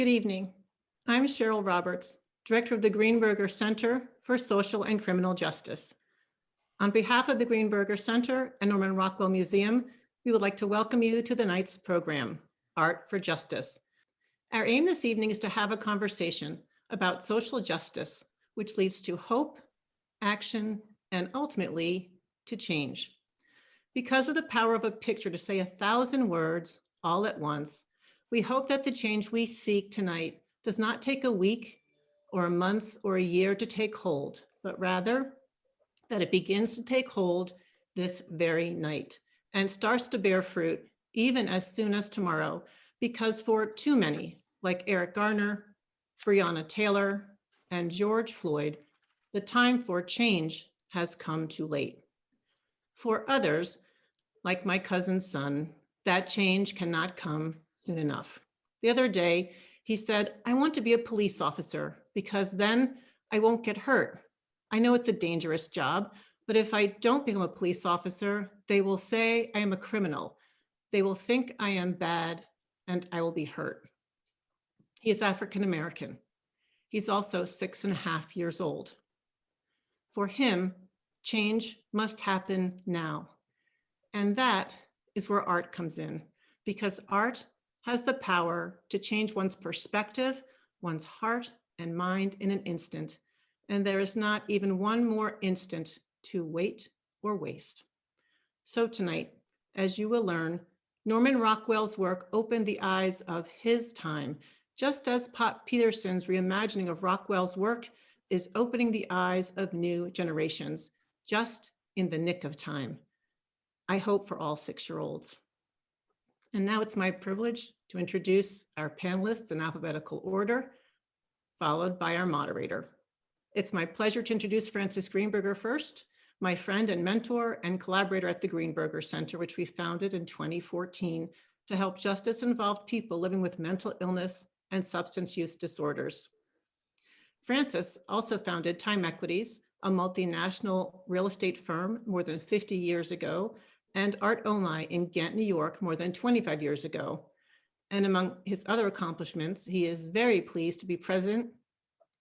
Good evening. I'm Cheryl Roberts, Director of the Greenburger Center for Social and Criminal Justice. On behalf of the Greenburger Center and Norman Rockwell Museum, we would like to welcome you to the night's program, Art for Justice. Our aim this evening is to have a conversation about social justice, which leads to hope, action, and ultimately to change. Because of the power of a picture to say 1,000 words all at once, we hope that the change we seek tonight does not take a week or a month or a year to take hold, but rather that it begins to take hold this very night and starts to bear fruit even as soon as tomorrow, because for too many, like Eric Garner, Breonna Taylor, and George Floyd, the time for change has come too late. For others, like my cousin's son, that change cannot come soon enough. The other day, he said, "I want to be a police officer because then I won't get hurt. I know it's a dangerous job, but if I don't become a police officer, they will say I am a criminal. They will think I am bad and I will be hurt." He is African American. He's also 6.5 years old. For him, change must happen now. And that is where art comes in, because art has the power to change one's perspective, one's heart and mind in an instant. And there is not even one more instant to wait or waste. So tonight, as you will learn, Norman Rockwell's work opened the eyes of his time, just as Pops Peterson's reimagining of Rockwell's work is opening the eyes of new generations, just in the nick of time. I hope for all 6-year-olds. And now it's my privilege to introduce our panelists in alphabetical order, followed by our moderator. It's my pleasure to introduce Frances Greenberger first, my friend and mentor and collaborator at the Greenburger Center, which we founded in 2014 to help justice-involved people living with mental illness and substance use disorders. Frances also founded Time Equities, a multinational real estate firm more than 50 years ago, and Art Only in Ghent, New York, more than 25 years ago. And among his other accomplishments, he is very pleased to be president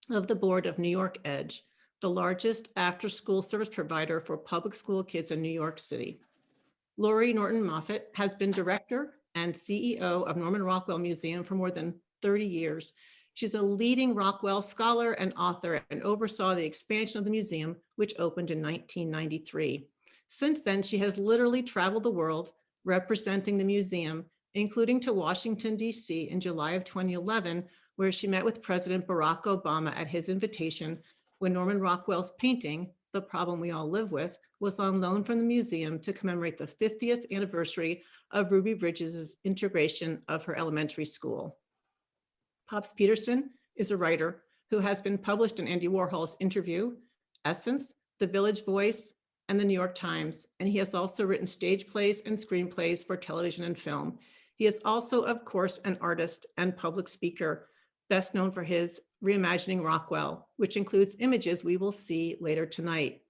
of the board of New York Edge, the largest after-school service provider for public school kids in New York City. Laurie Norton Moffitt has been director and CEO of Norman Rockwell Museum for more than 30 years. She's a leading Rockwell scholar and author and oversaw the expansion of the museum, which opened in 1993. Since then, she has literally traveled the world representing the museum, including to Washington, D.C. in July of 2011, where she met with President Barack Obama at his invitation when Norman Rockwell's painting, The Problem We All Live With, was on loan from the museum to commemorate the 50th anniversary of Ruby Bridges' integration of her elementary school. Pops Peterson is a writer who has been published in Andy Warhol's Interview, Essence, The Village Voice, and the New York Times, and he has also written stage plays and screenplays for television and film. He is also, of course, an artist and public speaker, best known for his Reimagining Rockwell, which includes images we will see later tonight.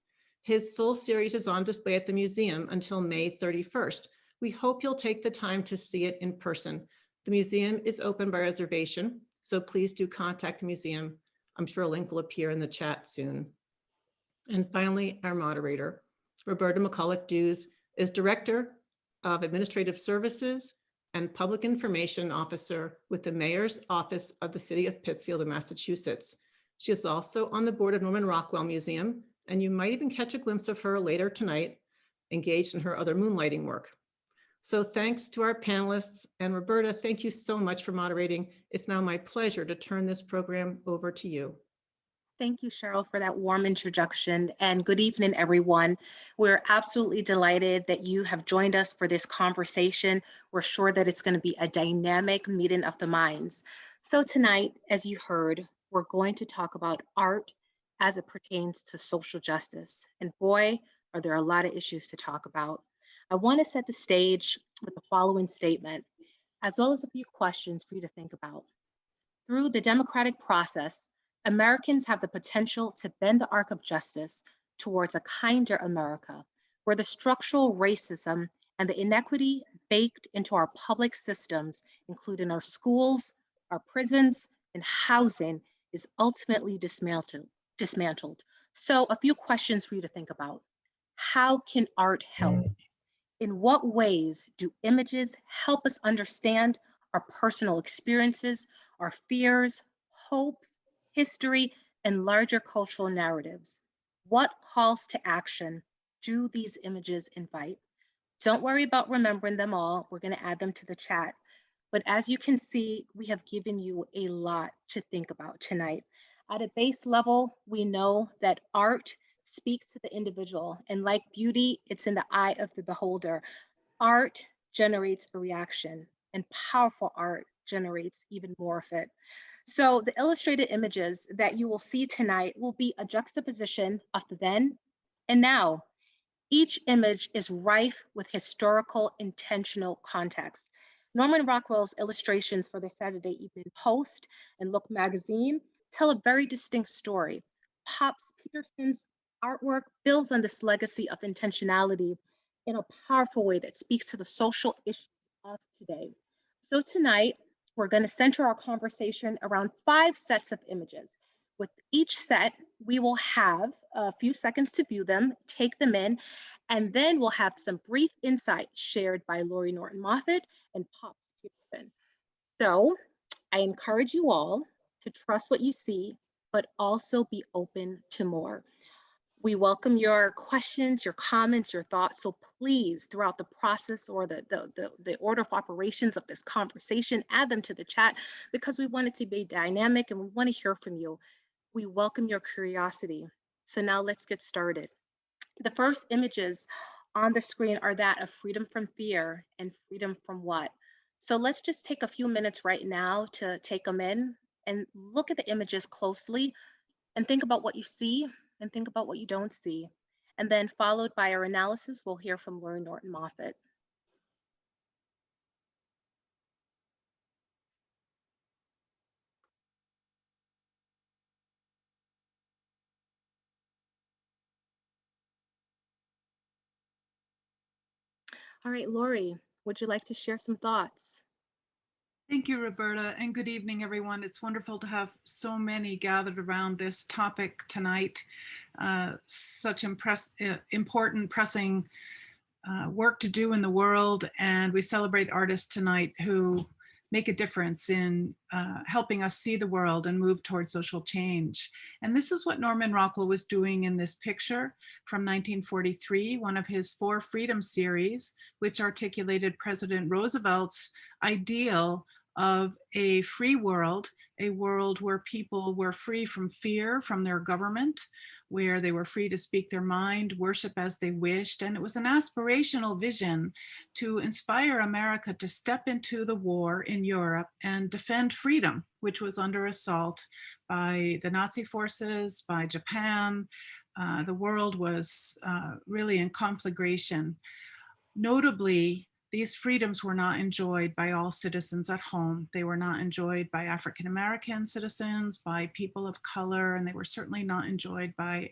His full series is on display at the museum until May 31st. We hope you'll take the time to see it in person. The museum is open by reservation, so please do contact the museum. I'm sure a link will appear in the chat soon. And finally, our moderator, Roberta McCulloch-Dews, is Director of Administrative Services and Public Information Officer with the Mayor's Office of the City of Pittsfield in Massachusetts. She is also on the board of Norman Rockwell Museum, and you might even catch a glimpse of her later tonight, engaged in her other moonlighting work. So thanks to our panelists, and Roberta, thank you so much for moderating. It's now my pleasure to turn this program over to you. Thank you, Cheryl, for that warm introduction, and good evening, everyone. We're absolutely delighted that you have joined us for this conversation. We're sure that it's going to be a dynamic meeting of the minds. So tonight, as you heard, we're going to talk about art as it pertains to social justice. And boy, are there a lot of issues to talk about. I want to set the stage with the following statement, as well as a few questions for you to think about. Through the democratic process, Americans have the potential to bend the arc of justice towards a kinder America, where the structural racism and the inequity baked into our public systems, including our schools, our prisons, and housing is ultimately dismantled. So a few questions for you to think about. How can art help? In what ways do images help us understand our personal experiences, our fears, hopes, history, and larger cultural narratives? What calls to action do these images invite? Don't worry about remembering them all. We're going to add them to the chat. But as you can see, we have given you a lot to think about tonight. At a base level, we know that art speaks to the individual, and like beauty, it's in the eye of the beholder. Art generates a reaction, and powerful art generates even more of it. So the illustrated images that you will see tonight will be a juxtaposition of the then and now. Each image is rife with historical intentional context. Norman Rockwell's illustrations for the Saturday Evening Post and Look magazine tell a very distinct story. Pops Peterson's artwork builds on this legacy of intentionality in a powerful way that speaks to the social issues of today. So tonight, we're going to center our conversation around 5 sets of images. With each set, we will have a few seconds to view them, take them in, and then we'll have some brief insights shared by Laurie Norton Moffitt and Pops Peterson. So I encourage you all to trust what you see, but also be open to more. We welcome your questions, your comments, your thoughts. So please, throughout the process or the order of operations of this conversation, add them to the chat because we want it to be dynamic and we want to hear from you. We welcome your curiosity. So now let's get started. The first images on the screen are that of freedom from fear and freedom from what? So let's just take a few minutes right now to take them in and look at the images closely and think about what you see and think about what you don't see. And then followed by our analysis, we'll hear from Laurie Norton Moffitt. All right, Laurie, would you like to share some thoughts? Thank you, Roberta, and good evening, everyone. It's wonderful to have so many gathered around this topic tonight. Such important, pressing work to do in the world, and we celebrate artists tonight who make a difference in helping us see the world and move towards social change. And this is what Norman Rockwell was doing in this picture from 1943, one of his 4 Freedom series, which articulated President Roosevelt's ideal of a free world, a world where people were free from fear from their government, where they were free to speak their mind, worship as they wished. And it was an aspirational vision to inspire America to step into the war in Europe and defend freedom, which was under assault by the Nazi forces, by Japan. The world was really in conflagration. Notably, these freedoms were not enjoyed by all citizens at home. They were not enjoyed by African-American citizens, by people of color, and they were certainly not enjoyed by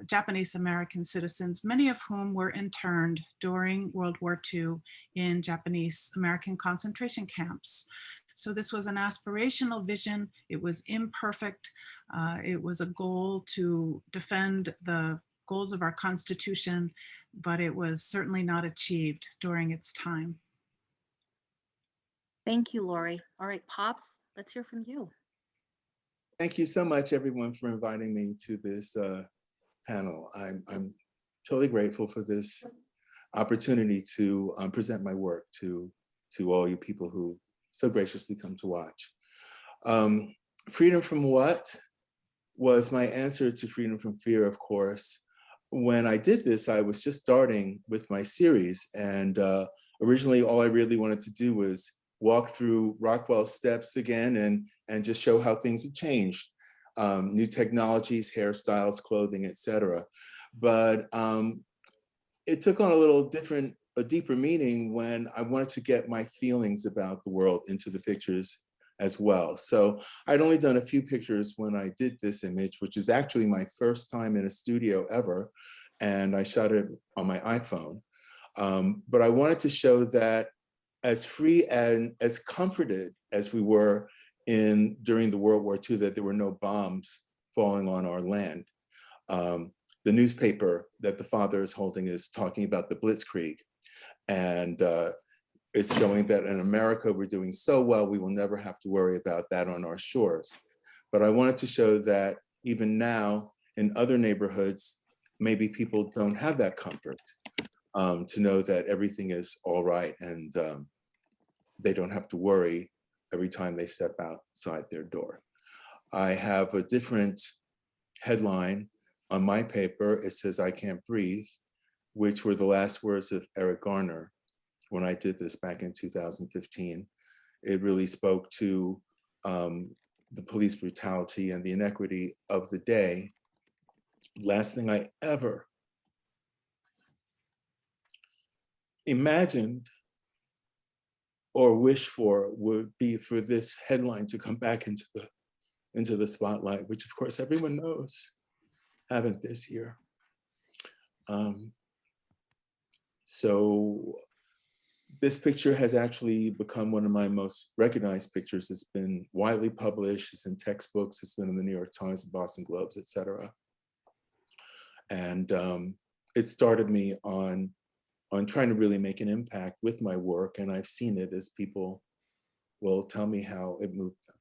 Japanese-American citizens, many of whom were interned during World War II in Japanese-American concentration camps. So this was an aspirational vision. It was imperfect. It was a goal to defend the goals of our Constitution, but it was certainly not achieved during its time. Thank you, Laurie. All right, Pops, let's hear from you. Thank you so much, everyone, for inviting me to this panel. I'm totally grateful for this opportunity to present my work to all you people who so graciously come to watch. Freedom from what was my answer to freedom from fear, of course. When I did this, I was just starting with my series, and originally all I really wanted to do was walk through Rockwell's steps again and just show how things had changed. New technologies, hairstyles, clothing, etc. But it took on a deeper meaning when I wanted to get my feelings about the world into the pictures as well. So I'd only done a few pictures when I did this image, which is actually my first time in a studio ever, and I shot it on my iPhone. But I wanted to show that as free and as comforted as we were during the World War II, that there were no bombs falling on our land. The newspaper that the father is holding is talking about the Blitzkrieg, and it's showing that in America we're doing so well, we will never have to worry about that on our shores. But I wanted to show that even now in other neighborhoods, maybe people don't have that comfort to know that everything is all right, and they don't have to worry every time they step outside their door. I have a different headline on my paper. It says, "I can't breathe," which were the last words of Eric Garner when I did this back in 2015. It really spoke to the police brutality and the inequity of the day. Last thing I ever imagined or wished for would be for this headline to come back into the spotlight, which of course everyone knows happened this year. So this picture has actually become one of my most recognized pictures. It's been widely published, it's in textbooks, it's been in the New York Times, the Boston Globes, etc. And it started me on trying to really make an impact with my work, and I've seen it as people will tell me how it moved them.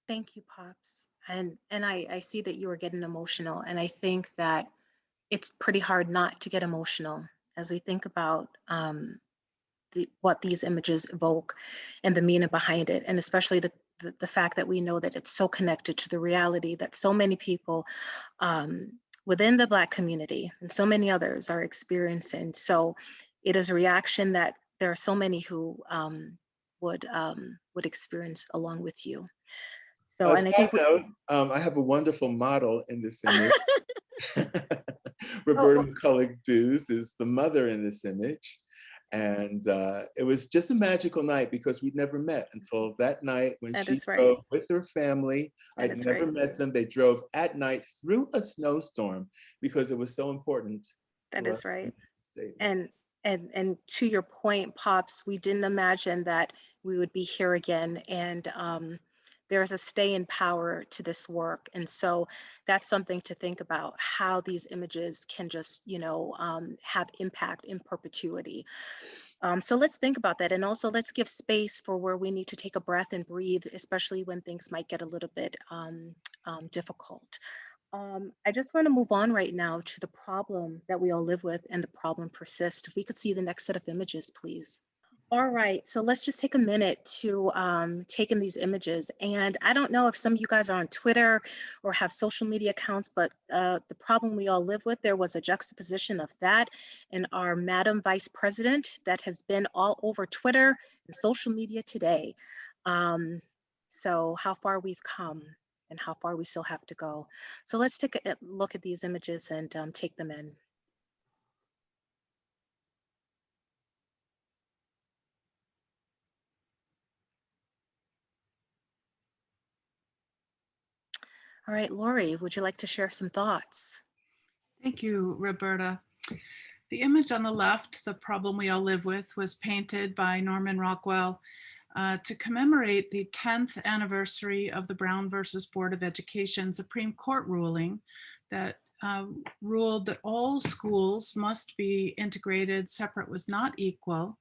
Thank you, Pops. And I see that you are getting emotional, and I think that it's pretty hard not to get emotional as we think about what these images evoke and the meaning behind it, and especially the fact that we know that it's so connected to the reality that so many people within the Black community and so many others are experiencing. So it is a reaction that there are so many who would experience along with you. So, and I think I have a wonderful model in this image. Roberta McCulloch-Dews is the mother in this image. And it was just a magical night because we'd never met until that night when she drove with her family. I'd never met them. They drove at night through a snowstorm because it was so important. That is right. And to your point, Pops, we didn't imagine that we would be here again. And there's a staying power to this work. And so that's something to think about, how these images can just, have impact in perpetuity. So let's think about that. And also let's give space for where we need to take a breath and breathe, especially when things might get a little bit difficult. I just want to move on right now to the problem that we all live with, and the problem persists. If we could see the next set of images, please. All right, so let's just take a minute to take in these images. And I don't know if some of you guys are on Twitter or have social media accounts, but the problem we all live with, there was a juxtaposition of that and our Madam Vice President that has been all over Twitter and social media today. So how far we've come and how far we still have to go. So let's take a look at these images and take them in. All right, Laurie, would you like to share some thoughts? Thank you, Roberta. The image on the left, The Problem We All Live With, was painted by Norman Rockwell to commemorate the 10th anniversary of the Brown versus Board of Education Supreme Court ruling that ruled that all schools must be integrated, separate was not equal.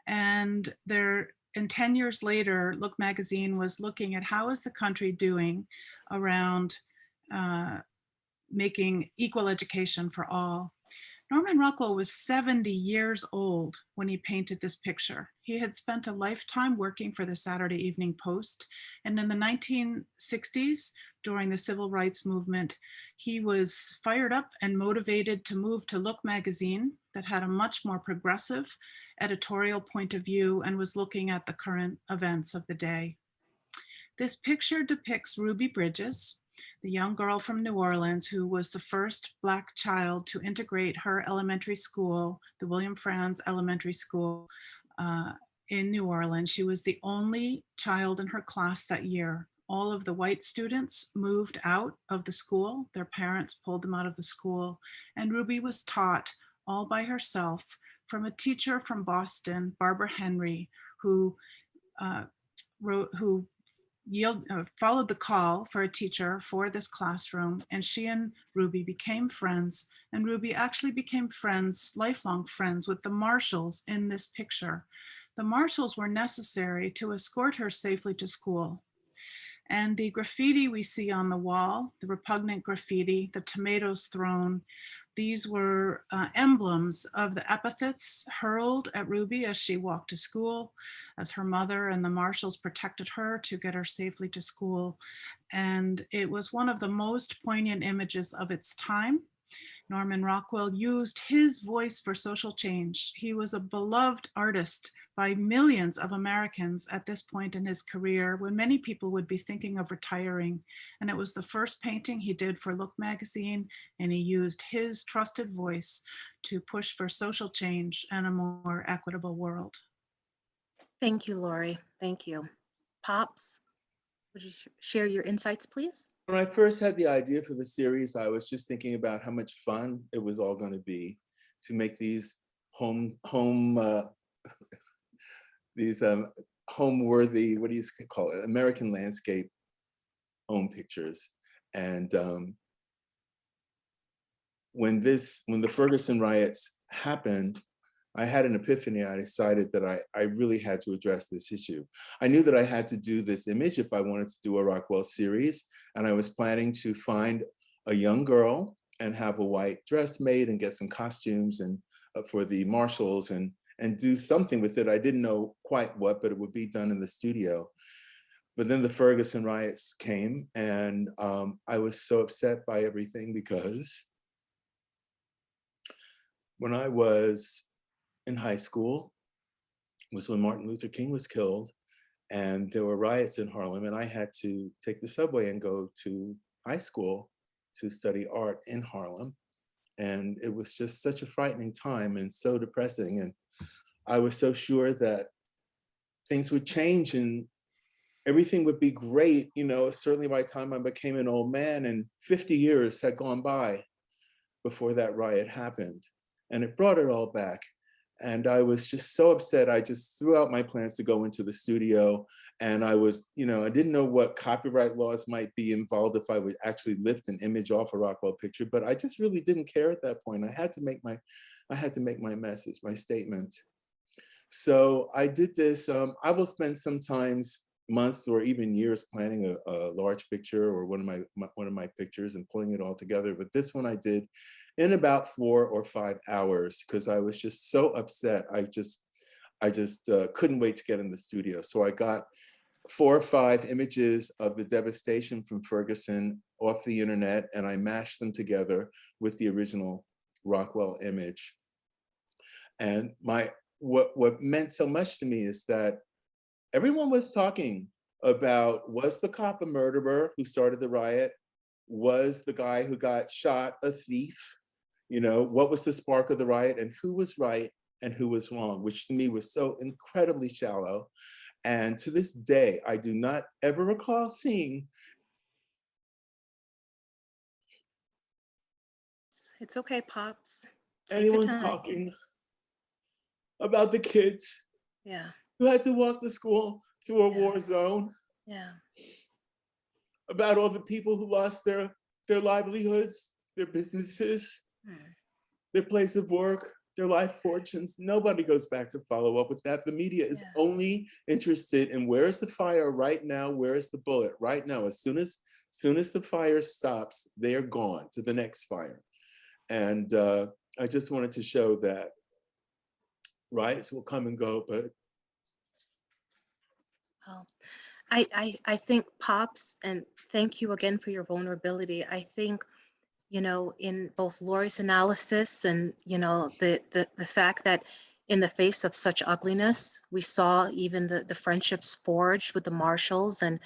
And 10 years later, Look magazine was looking at how is the country doing around making equal education for all. Norman Rockwell was 70 years old when he painted this picture. He had spent a lifetime working for the Saturday Evening Post. And in the 1960s, during the civil rights movement, he was fired up and motivated to move to Look magazine that had a much more progressive editorial point of view and was looking at the current events of the day. This picture depicts Ruby Bridges, the young girl from New Orleans who was the first Black child to integrate her elementary school, the William Franz Elementary School in New Orleans. She was the only child in her class that year. All of the white students moved out of the school. Their parents pulled them out of the school, and Ruby was taught all by herself from a teacher from Boston, Barbara Henry, who followed the call for a teacher for this classroom, and she and Ruby became friends, and Ruby actually became friends, lifelong friends, with the marshals in this picture. The marshals were necessary to escort her safely to school. And the graffiti we see on the wall, the repugnant graffiti, the tomatoes thrown, these were emblems of the epithets hurled at Ruby as she walked to school, as her mother and the marshals protected her to get her safely to school. And it was one of the most poignant images of its time. Norman Rockwell used his voice for social change. He was a beloved artist by millions of Americans at this point in his career, when many people would be thinking of retiring. And it was the first painting he did for Look magazine, and he used his trusted voice to push for social change and a more equitable world. Thank you, Laurie. Thank you. Pops, would you share your insights, please? When I first had the idea for the series, I was just thinking about how much fun it was all going to be to make these home-worthy, what do you call it, American landscape home pictures. And when the Ferguson Riots happened, I had an epiphany. I decided that I really had to address this issue. I knew that I had to do this image if I wanted to do a Rockwell series, and I was planning to find a young girl and have a white dress made and get some costumes and for the marshals and do something with it. I didn't know quite what, but it would be done in the studio. But then the Ferguson Riots came, and I was so upset by everything, because when I was in high school was when Martin Luther King was killed, and there were riots in Harlem, and I had to take the subway and go to high school to study art in Harlem. And it was just such a frightening time and so depressing. And I was so sure that things would change and everything would be great. You know, certainly by the time I became an old man, and 50 years had gone by before that riot happened. And it brought it all back. And I was just so upset. I just threw out my plans to go into the studio. And I was, you know, I didn't know what copyright laws might be involved if I would actually lift an image off a Rockwell picture, but I just really didn't care at that point. I had to make my message, my statement. So I did this. I will spend sometimes months or even years planning a large picture or one of my pictures and pulling it all together. But this one I did in about 4 or 5 hours, because I was just so upset. I just couldn't wait to get in the studio. So I got 4 or 5 images of the devastation from Ferguson off the internet, and I mashed them together with the original Rockwell image. And what meant so much to me is that everyone was talking about, was the cop a murderer who started the riot? Was the guy who got shot a thief? You know, what was the spark of the riot, and who was right and who was wrong, which to me was so incredibly shallow. And to this day, I do not ever recall seeing. It's okay, Pops. Anyone talking about the kids who had to walk to school through a war zone. About all the people who lost their livelihoods, their businesses, their place of work, their life fortunes. Nobody goes back to follow up with that. The media is only interested in, where's the fire right now? Where is the bullet right now? As soon as the fire stops, they are gone to the next fire. And I just wanted to show that riots will come and go, but. Oh, I think, Pops, and thank you again for your vulnerability. I think, you know, in both Laurie's analysis and, you know, the fact that in the face of such ugliness, we saw even the friendships forged with the marshals and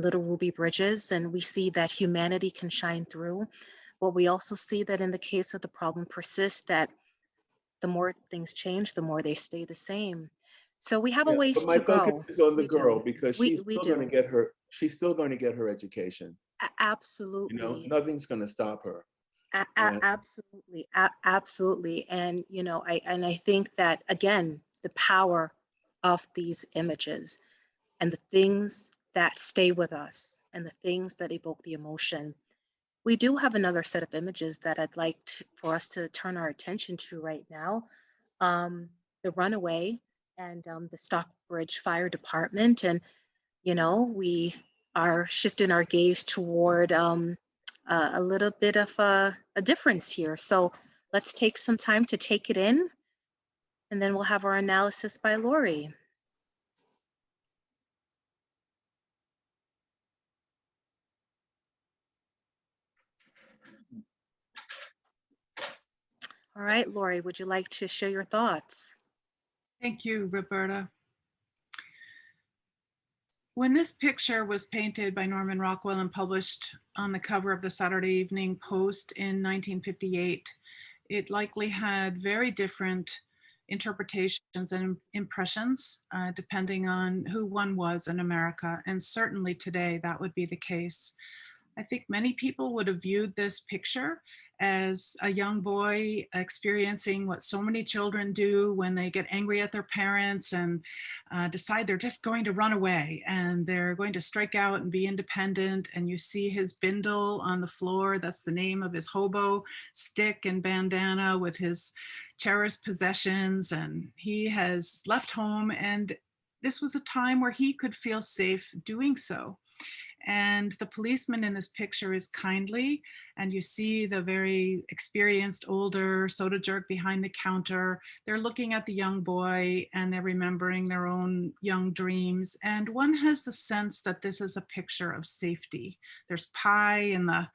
little Ruby Bridges, and we see that humanity can shine through. But we also see that in the case of the problem persists, that the more things change, the more they stay the same. So we have a ways to go. But my focus is on the girl, because she's still going to get her. She's still going to get her education. Absolutely. You know, nothing's going to stop her. Absolutely, absolutely. And, I think that, again, the power of these images and the things that stay with us and the things that evoke the emotion. We do have another set of images that I'd like for us to turn our attention to right now. The runaway and the Stockbridge Fire Department. And, we are shifting our gaze toward a little bit of a difference here. So let's take some time to take it in, and then we'll have our analysis by Laurie. All right, Laurie, would you like to share your thoughts? Thank you, Roberta. When this picture was painted by Norman Rockwell and published on the cover of the Saturday Evening Post in 1958, it likely had very different interpretations and impressions depending on who one was in America. And certainly today that would be the case. I think many people would have viewed this picture as a young boy experiencing what so many children do when they get angry at their parents and decide they're just going to run away and they're going to strike out and be independent. And you see his bindle on the floor. That's the name of his hobo stick and bandana with his cherished possessions. And he has left home, and this was a time where he could feel safe doing so. And the policeman in this picture is kindly, and you see the very experienced older soda jerk behind the counter. They're looking at the young boy and they're remembering their own young dreams. And one has the sense that this is a picture of safety. There's pie in the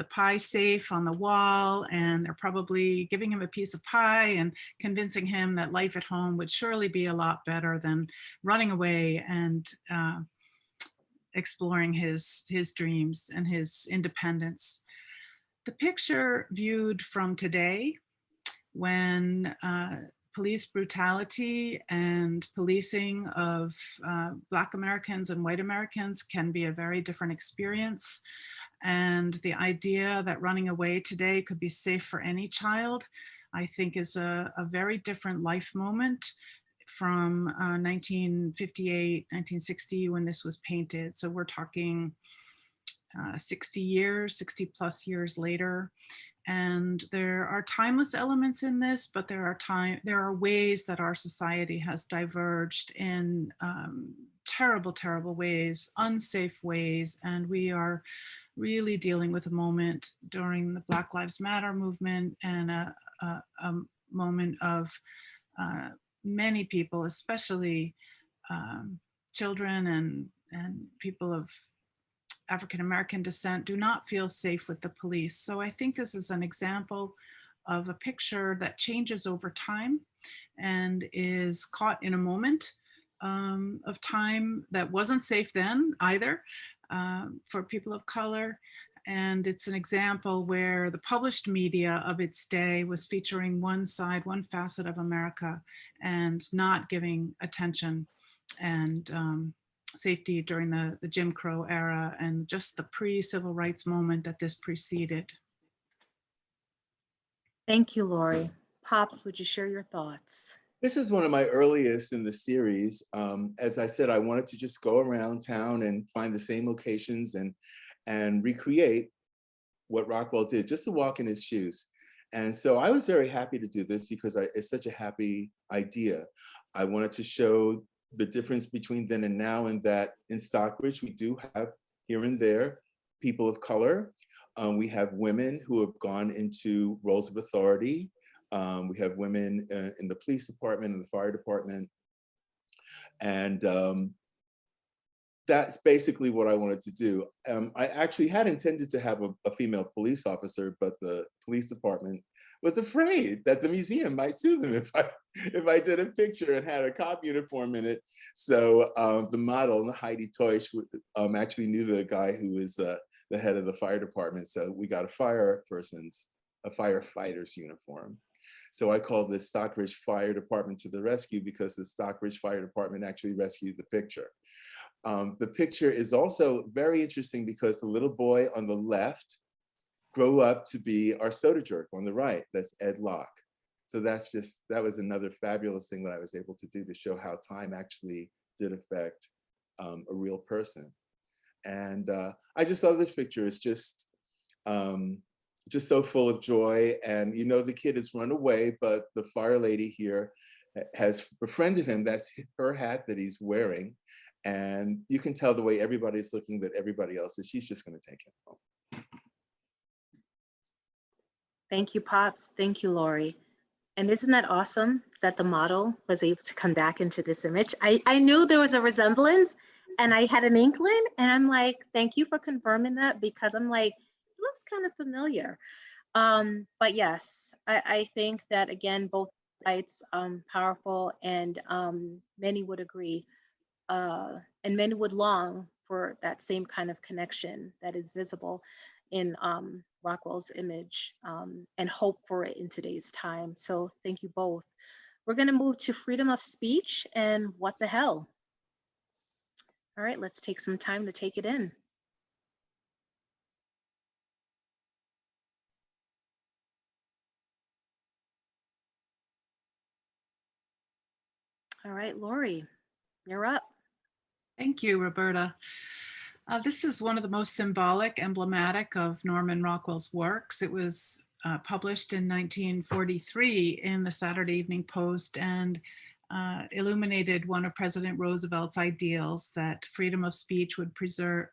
pie safe on the wall, and they're probably giving him a piece of pie and convincing him that life at home would surely be a lot better than running away and exploring his dreams and his independence. The picture viewed from today, when police brutality and policing of Black Americans and white Americans can be a very different experience. And the idea that running away today could be safe for any child, I think is a very different life moment from 1958, 1960, when this was painted. So we're talking 60 plus years later. And there are timeless elements in this, but there are ways that our society has diverged in terrible, terrible ways, unsafe ways. And we are really dealing with a moment during the Black Lives Matter movement and a moment of many people, especially children and people of African-American descent, do not feel safe with the police. So I think this is an example of a picture that changes over time and is caught in a moment of time that wasn't safe then either for people of color. And it's an example where the published media of its day was featuring one side, one facet of America, and not giving attention and safety during the Jim Crow era and just the pre-civil rights moment that this preceded. Thank you, Laurie. Pops, would you share your thoughts? This is one of my earliest in the series. As I said, I wanted to just go around town and find the same locations and recreate what Rockwell did, just to walk in his shoes. And so I was very happy to do this because it's such a happy idea. I wanted to show the difference between then and now, and that in Stockbridge, we do have here and there people of color. We have women who have gone into roles of authority. We have women in the police department and the fire department. And that's basically what I wanted to do. I actually had intended to have a female police officer, but the police department was afraid that the museum might sue them if I did a picture and had a cop uniform in it. So the model, Heidi Teusch, actually knew the guy who was the head of the fire department. So we got a firefighter's uniform. So I called the Stockbridge Fire Department to the rescue, because the Stockbridge Fire Department actually rescued the picture. The picture is also very interesting because the little boy on the left grow up to be our soda jerk on the right. That's Ed Locke. So that was another fabulous thing that I was able to do to show how time actually did affect a real person. And I just love this picture. It's just so full of joy. And the kid has run away, but the fire lady here has befriended him. That's her hat that he's wearing. And you can tell the way everybody's looking that everybody else is. She's just going to take him home. Thank you, Pops. Thank you, Laurie. And isn't that awesome that the model was able to come back into this image? I knew there was a resemblance and I had an inkling, and I'm like, thank you for confirming that, because I'm like, it looks kind of familiar. But yes, I think that, again, both sides powerful, and many would agree, and many would long for that same kind of connection that is visible in Rockwell's image, and hope for it in today's time. So thank you both. We're going to move to freedom of speech and what the hell. All right, let's take some time to take it in. All right, Laurie, you're up. Thank you, Roberta. This is one of the most symbolic, emblematic of Norman Rockwell's works. It was published in 1943 in the Saturday Evening Post, and illuminated one of President Roosevelt's ideals that freedom of speech would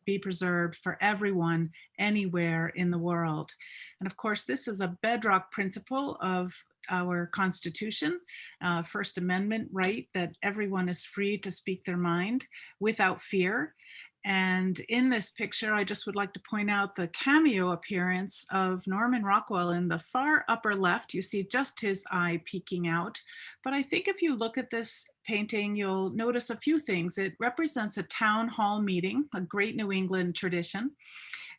be preserved for everyone, anywhere in the world. And of course, this is a bedrock principle of our Constitution, First Amendment right, that everyone is free to speak their mind without fear. And in this picture, I just would like to point out the cameo appearance of Norman Rockwell in the far upper left. You see just his eye peeking out. But I think if you look at this painting, you'll notice a few things. It represents a town hall meeting, a great New England tradition.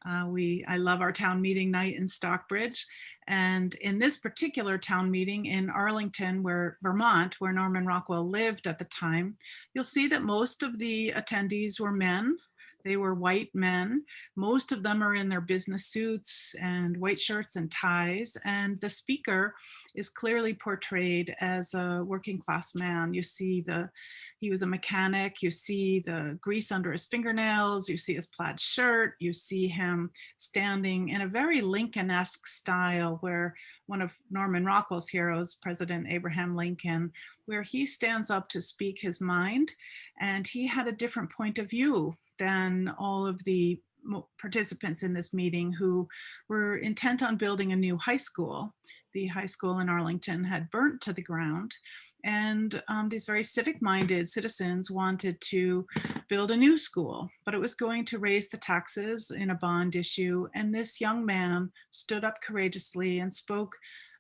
I love our town meeting night in Stockbridge. And in this particular town meeting in Arlington, Vermont, where Norman Rockwell lived at the time, you'll see that most of the attendees were men. They were white men. Most of them are in their business suits and white shirts and ties. And the speaker is clearly portrayed as a working class man. You see he was a mechanic. You see the grease under his fingernails. You see his plaid shirt. You see him standing in a very Lincoln-esque style, where one of Norman Rockwell's heroes, President Abraham Lincoln, where he stands up to speak his mind. And he had a different point of view than all of the participants in this meeting, who were intent on building a new high school. The high school in Arlington had burnt to the ground, and these very civic-minded citizens wanted to build a new school, but it was going to raise the taxes in a bond issue. And this young man stood up courageously and spoke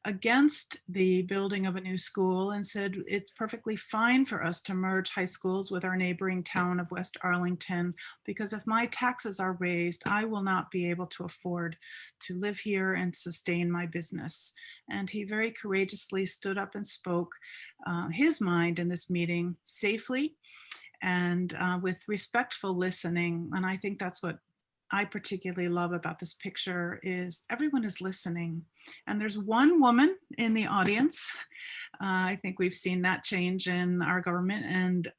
against the building of a new school and said, it's perfectly fine for us to merge high schools with our neighboring town of West Arlington, because if my taxes are raised, I will not be able to afford to live here and sustain my business. And he very courageously stood up and spoke his mind in this meeting safely and with respectful listening. And I think that's what I particularly love about this picture, is everyone is listening. And there's one woman in the audience. I think we've seen that change in our government and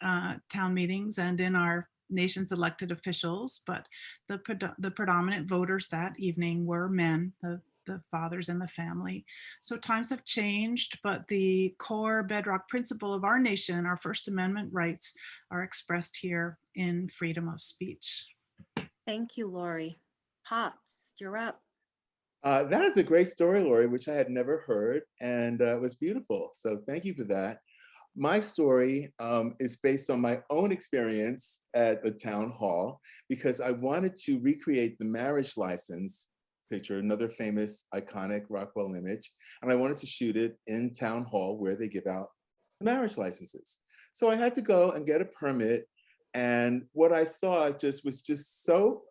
town meetings and in our nation's elected officials, but the predominant voters that evening were men, the fathers in the family. So times have changed, but the core bedrock principle of our nation, our First Amendment rights, are expressed here in freedom of speech. Thank you, Laurie. Pops, you're up. That is a great story, Laurie, which I had never heard, and it was beautiful. So thank you for that. My story is based on my own experience at the town hall, because I wanted to recreate the marriage license picture, another famous iconic Rockwell image, and I wanted to shoot it in town hall where they give out the marriage licenses. So I had to go and get a permit. And what I saw was so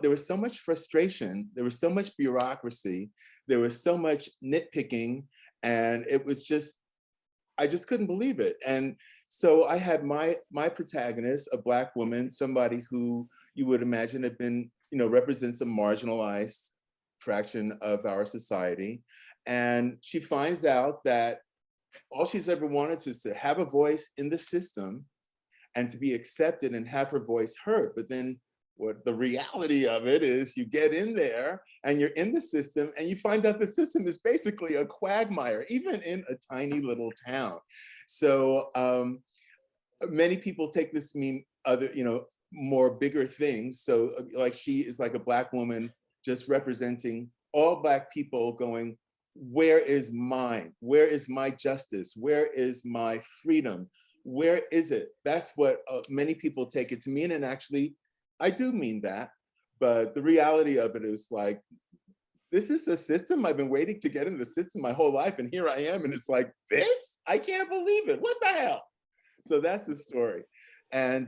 there was so much frustration, there was so much bureaucracy, there was so much nitpicking, and it was I just couldn't believe it. And so I had my protagonist, a Black woman, somebody who you would imagine had been, represents a marginalized fraction of our society. And she finds out that all she's ever wanted is to have a voice in the system and to be accepted and have her voice heard. But then what the reality of it is, you get in there and you're in the system and you find out the system is basically a quagmire, even in a tiny little town. So many people take this mean other, more bigger things. So like she is like a Black woman just representing all Black people going, where is mine? Where is my justice? Where is my freedom? Where is it? That's what many people take it to mean. And actually, I do mean that. But the reality of it is like, this is a system. I've been waiting to get in the system my whole life. And here I am. And it's like, this? I can't believe it. What the hell? So that's the story. And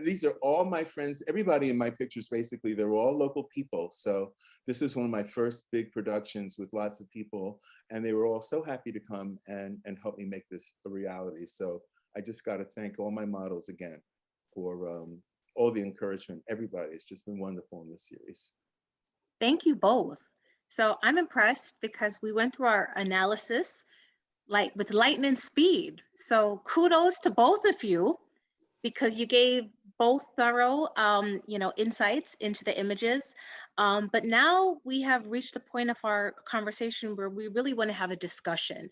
these are all my friends. Everybody in my pictures, basically, they're all local people. So this is one of my first big productions with lots of people. And they were all so happy to come and help me make this a reality. So I just got to thank all my models again for all the encouragement. Everybody, it's just been wonderful in this series. Thank you both. So I'm impressed because we went through our analysis like with lightning speed. So kudos to both of you, because you gave both thorough, insights into the images. But now we have reached the point of our conversation where we really want to have a discussion.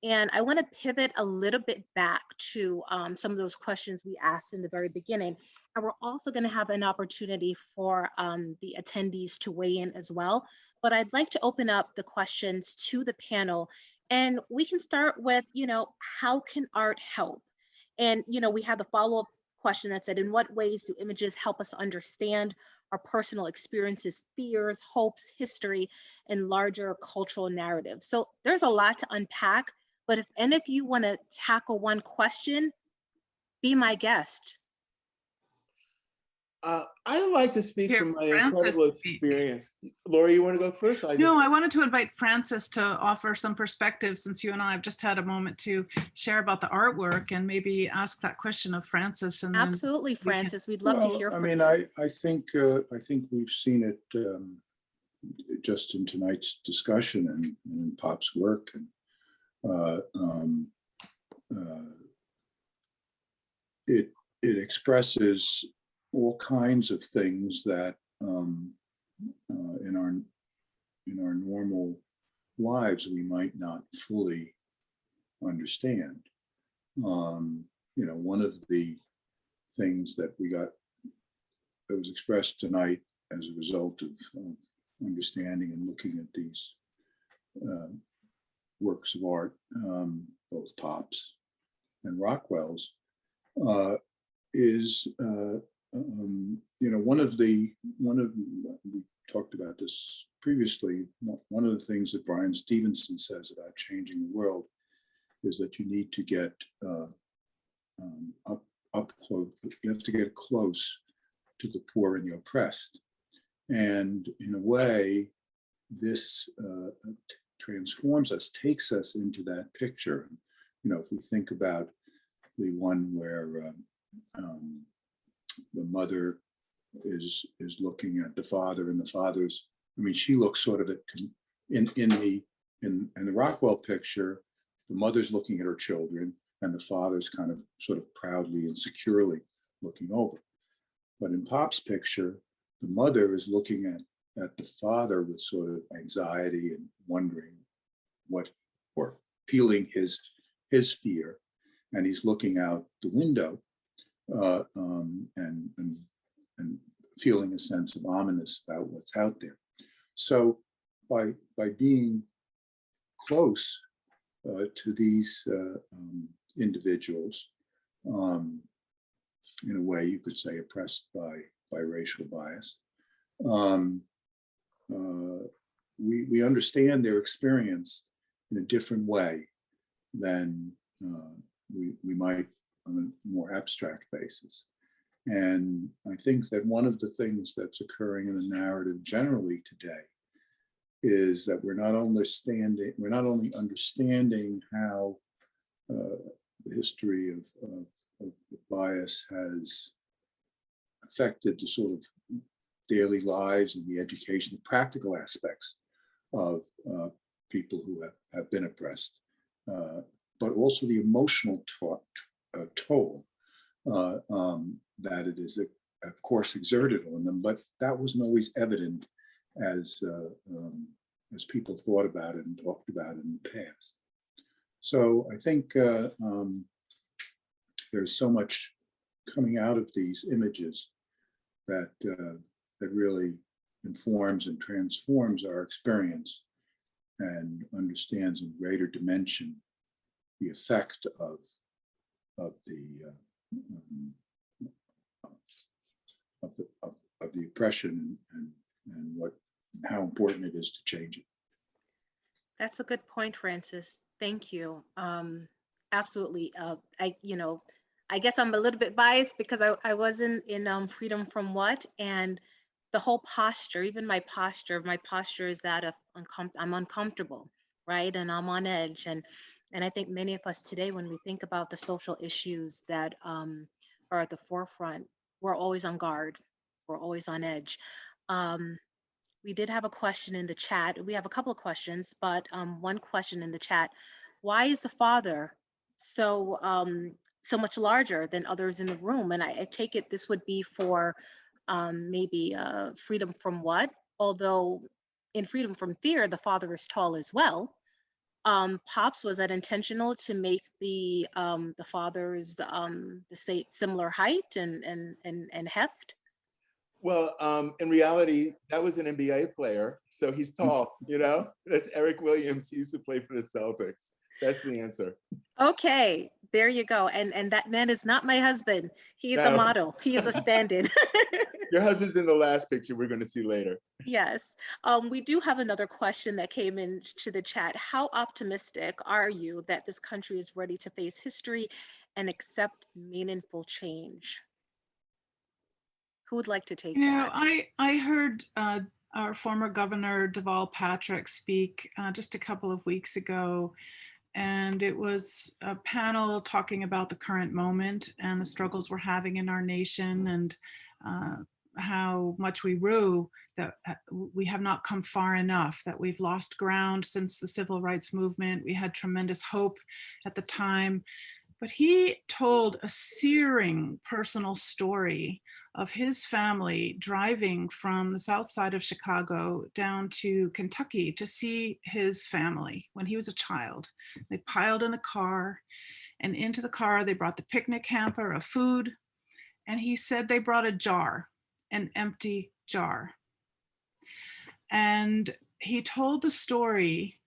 And I want to pivot a little bit back to some of those questions we asked in the very beginning. And we're also going to have an opportunity for the attendees to weigh in as well. But I'd like to open up the questions to the panel. And we can start with, how can art help? And, we have the follow-up question that said, in what ways do images help us understand our personal experiences, fears, hopes, history, and larger cultural narratives? So there's a lot to unpack, but if any of you want to tackle one question, be my guest. I would like to speak Here, from my Francis incredible speak. experience. Laurie, you want to go first? No, I wanted to invite Francis to offer some perspective, since you and I have just had a moment to share about the artwork and maybe ask that question of Francis. And absolutely, Francis, we'd love to hear from you. I think we've seen it just in tonight's discussion and in Pop's work, and it expresses all kinds of things that in our normal lives we might not fully understand. One of the things that was expressed tonight as a result of understanding and looking at these works of art, both Pops and Rockwell's, is we talked about this previously. One of the things that Brian Stevenson says about changing the world is that you need to get up close. You have to get close to the poor and the oppressed, and in a way, this transforms us, takes us into that picture. If we think about the one where the mother is looking at the father, and the father's, she looks sort of at, in the Rockwell picture, the mother's looking at her children and the father's kind of sort of proudly and securely looking over. But in Pop's picture, the mother is looking at the father with sort of anxiety and wondering or feeling his fear, and he's looking out the window and feeling a sense of ominous about what's out there. So by being close to these individuals, in a way you could say oppressed by racial bias, we understand their experience in a different way than we might on a more abstract basis. And I think that one of the things that's occurring in the narrative generally today is that we're not only understanding how the history of bias has affected the sort of daily lives and the education, the practical aspects of people who have been oppressed, but also the emotional toll that it is, of course, exerted on them. But that wasn't always evident as people thought about it and talked about it in the past. So I think there's so much coming out of these images that that really informs and transforms our experience and understands in greater dimension the effect of the oppression and how important it is to change it. That's a good point, Francis. Thank you. Absolutely. I guess I'm a little bit biased because I was in Freedom from What, and the whole posture, even my posture is that of I'm uncomfortable, right? And I'm on edge. And I think many of us today, when we think about the social issues that are at the forefront, we're always on guard. We're always on edge. We did have a question in the chat. We have a couple of questions, but one question in the chat: why is the father so much larger than others in the room? And I take it this would be for maybe Freedom from What? Although in Freedom from Fear, the father is tall as well. Pops, was that intentional to make the fathers the similar height and heft? Well, in reality, that was an NBA player, so he's tall, you know? That's Eric Williams. He used to play for the Celtics. That's the answer. Okay, there you go. And that man is not my husband. He's a model. He is a stand-in. Your husband's in the last picture we're going to see later. Yes. We do have another question that came into the chat. How optimistic are you that this country is ready to face history and accept meaningful change? Who would like to take that? I heard our former governor, Deval Patrick, speak just a couple of weeks ago, and it was a panel talking about the current moment and the struggles we're having in our nation, and how much we rue that we have not come far enough, that we've lost ground since the civil rights movement. We had tremendous hope at the time, but he told a searing personal story of his family driving from the south side of Chicago down to Kentucky to see his family when he was a child. They piled in the car, and into the car they brought the picnic hamper of food, and he said they brought a jar, an empty jar. And he told the story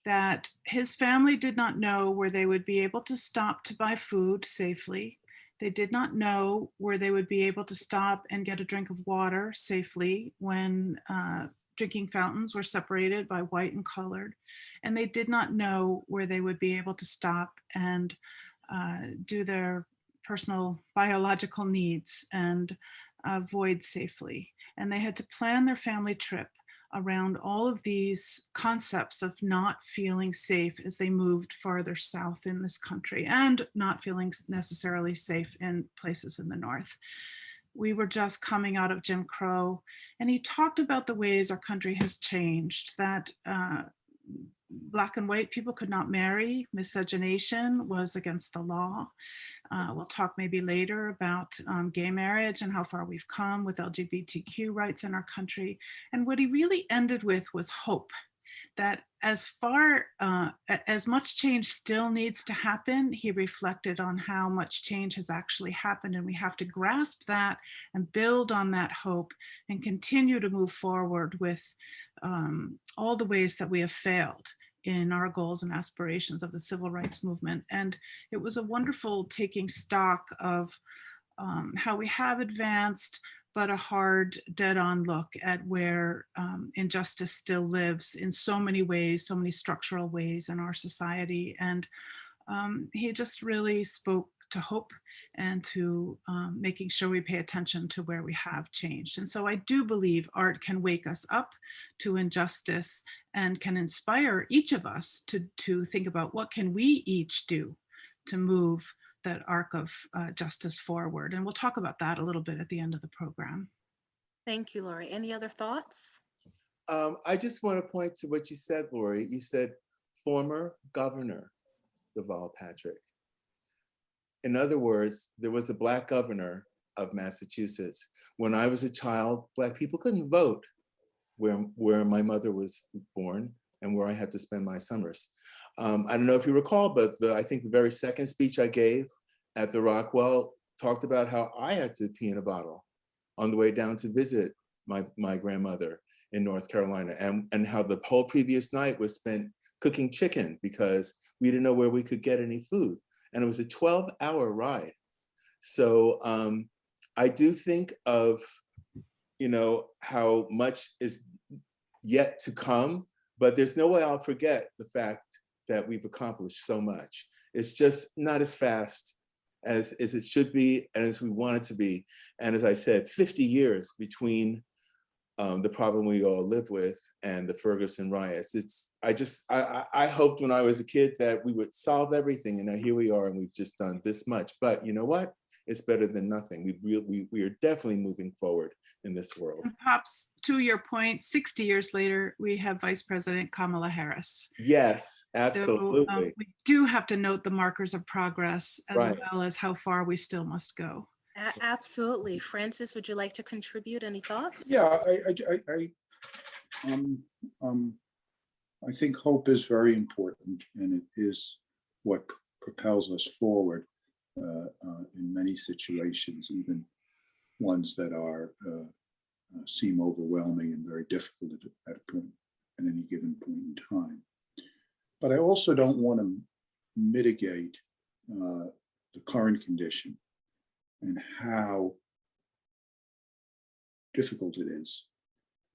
that his family did not know where they would be able to stop to buy food safely. They did not know where they would be able to stop and get a drink of water safely when drinking fountains were separated by white and colored. And they did not know where they would be able to stop and do their personal biological needs and void safely. And they had to plan their family trip around all of these concepts of not feeling safe as they moved farther south in this country, and not feeling necessarily safe in places in the north. We were just coming out of Jim Crow, and he talked about the ways our country has changed, that Black and white people could not marry. Miscegenation was against the law. We'll talk maybe later about gay marriage and how far we've come with LGBTQ rights in our country. And what he really ended with was hope, that as much change still needs to happen, he reflected on how much change has actually happened, and we have to grasp that and build on that hope and continue to move forward with all the ways that we have failed in our goals and aspirations of the civil rights movement. And it was a wonderful taking stock of how we have advanced, but a hard, dead-on look at where injustice still lives in so many ways, so many structural ways in our society. And he just really spoke to hope and to making sure we pay attention to where we have changed. And so I do believe art can wake us up to injustice and can inspire each of us to think about what can we each do to move that arc of justice forward. And we'll talk about that a little bit at the end of the program. Thank you, Laurie. Any other thoughts? I just want to point to what you said, Laurie. You said former governor Deval Patrick. In other words, there was a Black governor of Massachusetts. When I was a child, Black people couldn't vote where my mother was born and where I had to spend my summers. I don't know if you recall, but I think the very second speech I gave at the Rockwell talked about how I had to pee in a bottle on the way down to visit my grandmother in North Carolina, and how the whole previous night was spent cooking chicken because we didn't know where we could get any food. And it was a 12-hour ride. So I do think of, how much is yet to come, but there's no way I'll forget the fact that we've accomplished so much. It's just not as fast as it should be and as we want it to be. And as I said, 50 years between the problem we all live with and the Ferguson riots. I hoped when I was a kid that we would solve everything, and now here we are, and we've just done this much. But you know what? It's better than nothing. We are definitely moving forward in this world. And Pops, to your point, 60 years later, we have Vice President Kamala Harris. Yes, absolutely. So, we do have to note the markers of progress as Right. well as how far we still must go. Absolutely. Francis, would you like to contribute? Any thoughts? Yeah, I think hope is very important, and it is what propels us forward in many situations, even ones that are seem overwhelming and very difficult at any given point in time. But I also don't want to mitigate the current condition and how difficult it is,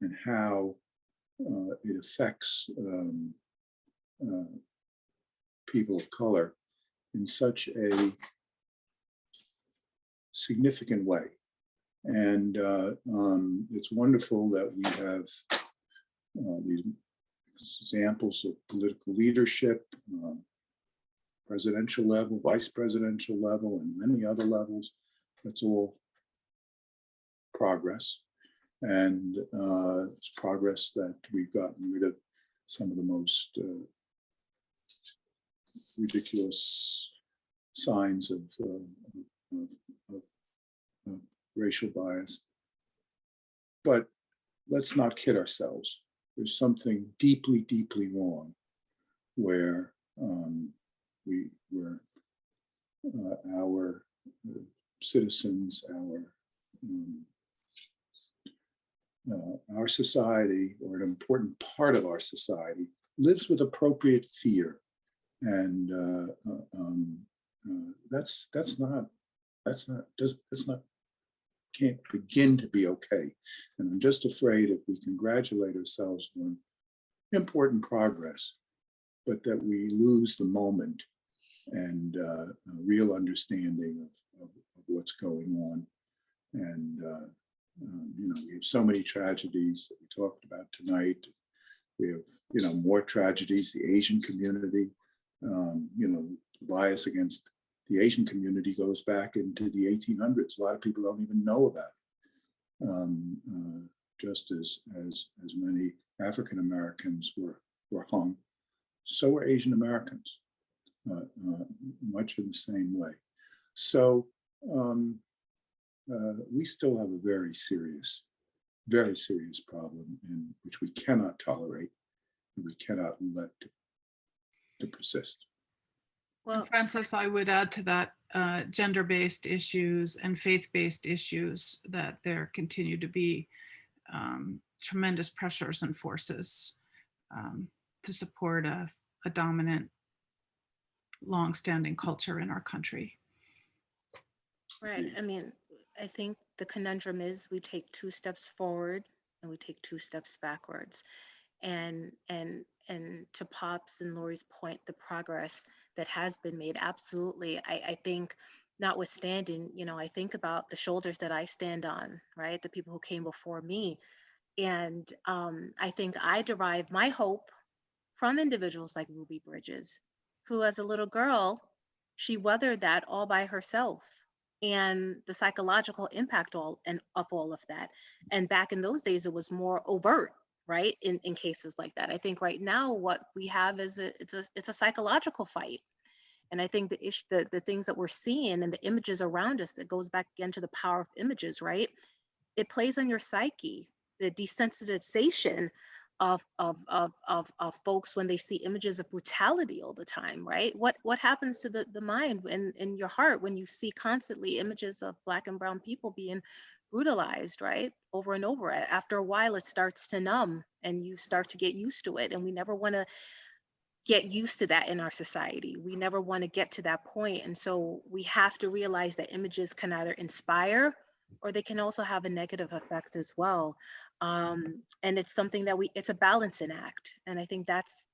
and how it affects people of color in such a significant way. And it's wonderful that we have these examples of political leadership, presidential level, vice presidential level, and many other levels. That's all progress. And it's progress that we've gotten rid of some of the most ridiculous signs of racial bias. But let's not kid ourselves. There's something deeply, deeply wrong where our citizens, our society, or an important part of our society, lives with appropriate fear, and can't begin to be okay. And I'm just afraid if we congratulate ourselves on important progress, but that we lose the moment and a real understanding of what's going on. And we have so many tragedies that we talked about tonight. We have more tragedies. The Asian community, bias against the Asian community goes back into the 1800s. A lot of people don't even know about it. Just as many African Americans were hung, so were Asian Americans, much in the same way. So we still have a very serious problem in which we cannot tolerate, and we cannot let to persist. Well, and Francis, I would add to that gender-based issues and faith-based issues, that there continue to be tremendous pressures and forces to support a dominant, long-standing culture in our country. Right. I mean, I think the conundrum is we take 2 steps forward and we take 2 steps backwards. And to Pops and Laurie's point, the progress that has been made, absolutely. I think, notwithstanding, I think about the shoulders that I stand on, right? The people who came before me. And I think I derive my hope from individuals like Ruby Bridges, who as a little girl, she weathered that all by herself. and the psychological impact of all of that. And back in those days, it was more overt, right? In cases like that. I think right now what we have is it's a psychological fight. And I think the things that we're seeing and the images around us, that goes back again to the power of images, right? It plays on your psyche, the desensitization of folks when they see images of brutality all the time, right? What happens to the mind and in your heart when you see constantly images of Black and brown people being brutalized, right? Over and over. After a while, it starts to numb and you start to get used to it. And we never want to get used to that in our society. We never want to get to that point. And so we have to realize that images can either inspire or they can also have a negative effect as well. And it's something that it's a balancing act. And I think that's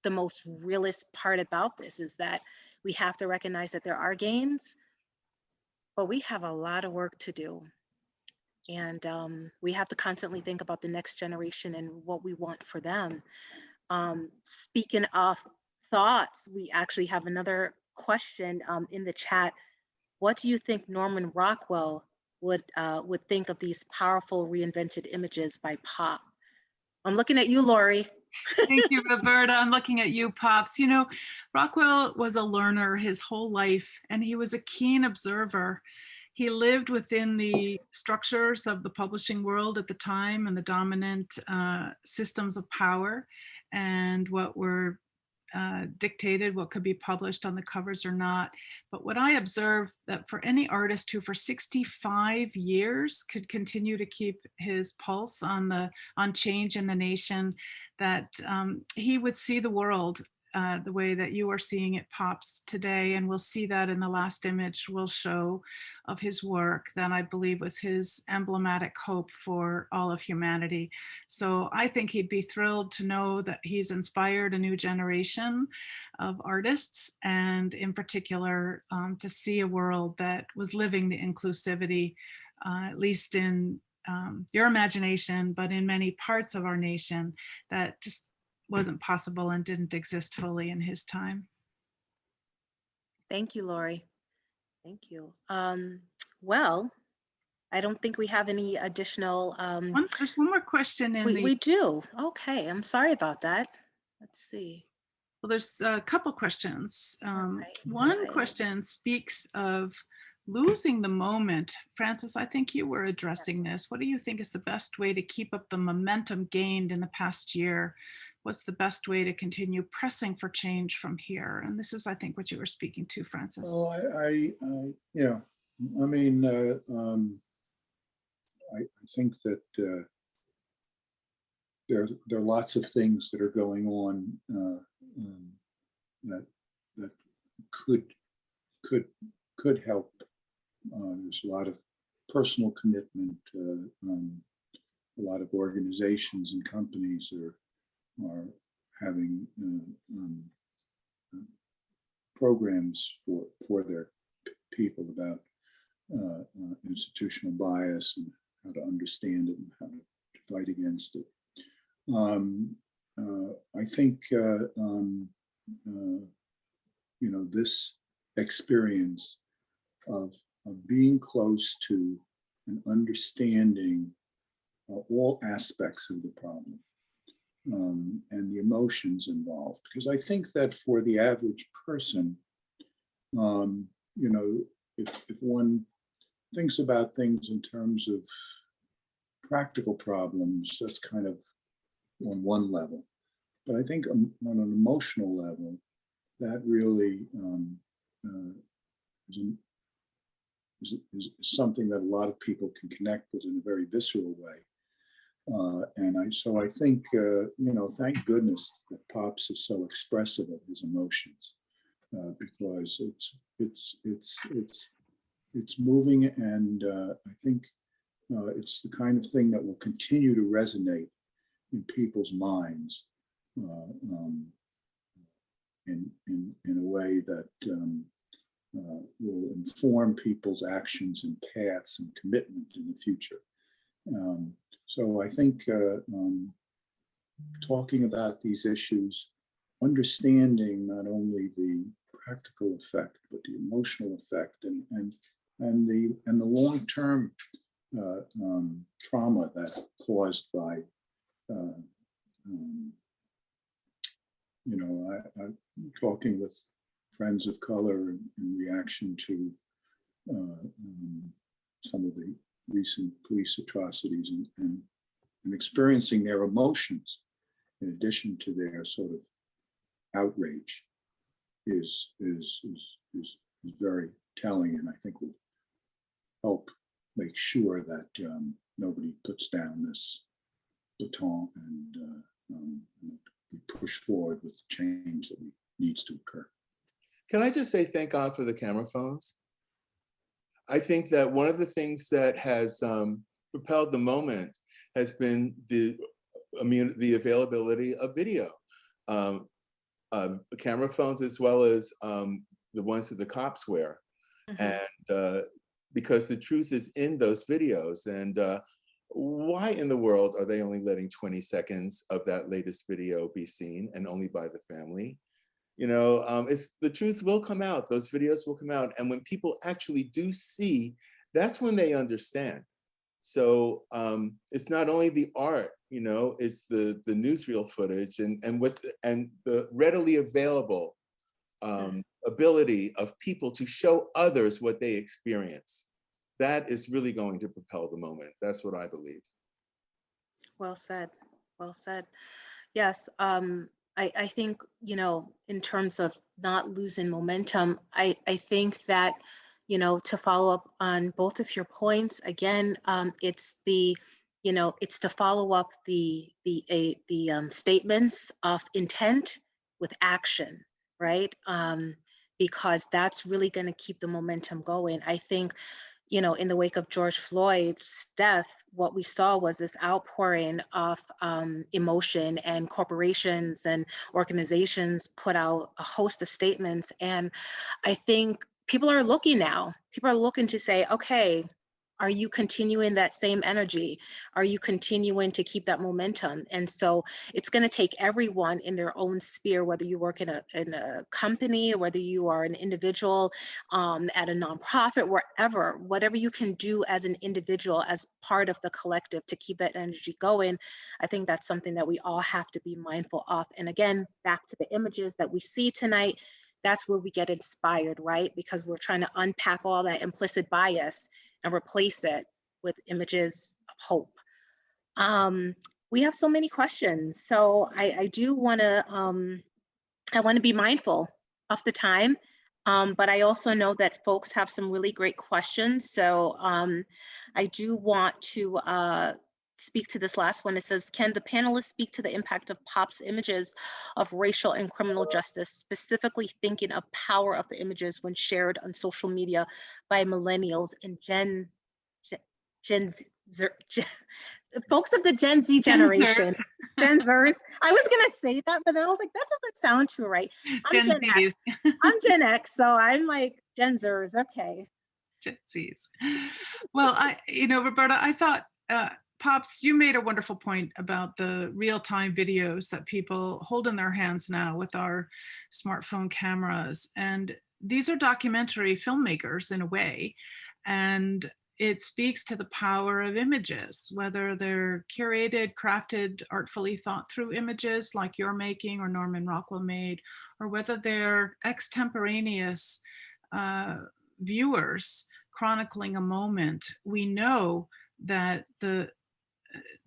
the most realist part about this, is that we have to recognize that there are gains, but we have a lot of work to do. And we have to constantly think about the next generation and what we want for them. Speaking of thoughts, we actually have another question in the chat. What do you think Norman Rockwell would think of these powerful reinvented images by Pop? I'm looking at you, Laurie. Thank you, Roberta. I'm looking at you, Pops. You know, Rockwell was a learner his whole life, and he was a keen observer. He lived within the structures of the publishing world at the time and the dominant systems of power and what were dictated, what could be published on the covers or not. But what I observed, that for any artist who for 65 years could continue to keep his pulse on change in the nation, that he would see the world the way that you are seeing it, Pops, today. And we'll see that in the last image we'll show of his work that I believe was his emblematic hope for all of humanity. So I think he'd be thrilled to know that he's inspired a new generation of artists, and in particular to see a world that was living the inclusivity, at least in your imagination, but in many parts of our nation, that just wasn't possible and didn't exist fully in his time. Thank you, Laurie. Thank you. Well, I don't think we have any additional. There's one more question in we do. Okay, I'm sorry about that. Let's see. Well, there's a couple questions. One question speaks of losing the moment. Francis, I think you were addressing this. What do you think is the best way to keep up the momentum gained in the past year? What's the best way to continue pressing for change from here? And this is, I think, what you were speaking to, Francis. Well, yeah, I mean, I think that there are lots of things that are going on that could help. There's a lot of personal commitment. A lot of organizations and companies are having programs for their people about institutional bias and how to understand it and how to fight against it. I think this experience of being close to and understanding all aspects of the problem and the emotions involved, because I think that for the average person, if one thinks about things in terms of practical problems, that's kind of on one level. But I think on an emotional level, that really is something that a lot of people can connect with in a very visceral way. So I think, thank goodness that Pops is so expressive of his emotions, because it's moving, and I think it's the kind of thing that will continue to resonate in people's minds in a way that will inform people's actions and paths and commitment in the future. So I think talking about these issues, understanding not only the practical effect, but the emotional effect and the long-term trauma that caused by I'm talking with friends of color in reaction to some of the recent police atrocities and experiencing their emotions in addition to their sort of outrage is very telling, and I think will help make sure that nobody puts down this baton and we push forward with change that needs to occur. Can I just say thank God for the camera phones? I think that one of the things that has propelled the moment has been the availability of video. Camera phones as well as the ones that the cops wear. And because the truth is in those videos. And why in the world are they only letting 20 seconds of that latest video be seen and only by the family? You know, the truth will come out, those videos will come out. And when people actually do see, that's when they understand. So it's not only the art, you know, it's the newsreel footage and the readily available ability of people to show others what they experience. That is really going to propel the moment. That's what I believe. Well said. Well said. Yes. I think, you know, in terms of not losing momentum, I think that, you know, to follow up on both of your points, again, it's the, you know, it's to follow up the statements of intent with action, right? Because that's really going to keep the momentum going. I think, you know, in the wake of George Floyd's death, what we saw was this outpouring of emotion, and corporations and organizations put out a host of statements. And I think people are looking now. People are looking to say, okay, are you continuing that same energy? Are you continuing to keep that momentum? And so it's going to take everyone in their own sphere, whether you work in a company, whether you are an individual at a nonprofit, wherever, whatever you can do as an individual, as part of the collective to keep that energy going. I think that's something that we all have to be mindful of. And again, back to the images that we see tonight, that's where we get inspired, right? Because we're trying to unpack all that implicit bias and replace it with images of hope. We have so many questions, so I do want to be mindful of the time, but I also know that folks have some really great questions. So I do want to speak to this last one. It says, can the panelists speak to the impact of Pop's images of racial and criminal justice, specifically thinking of power of the images when shared on social media by millennials and folks of the Gen Z generation? Gen Zers. I was gonna say that, but then I was like, that doesn't sound too right. I'm Gen X. I'm Gen X, so I'm like Gen Zers. Okay. Gen Zs. Well, Roberta, I thought, Pops, you made a wonderful point about the real-time videos that people hold in their hands now with our smartphone cameras. And these are documentary filmmakers in a way. And it speaks to the power of images, whether they're curated, crafted, artfully thought through images like you're making or Norman Rockwell made, or whether they're extemporaneous viewers chronicling a moment. We know that the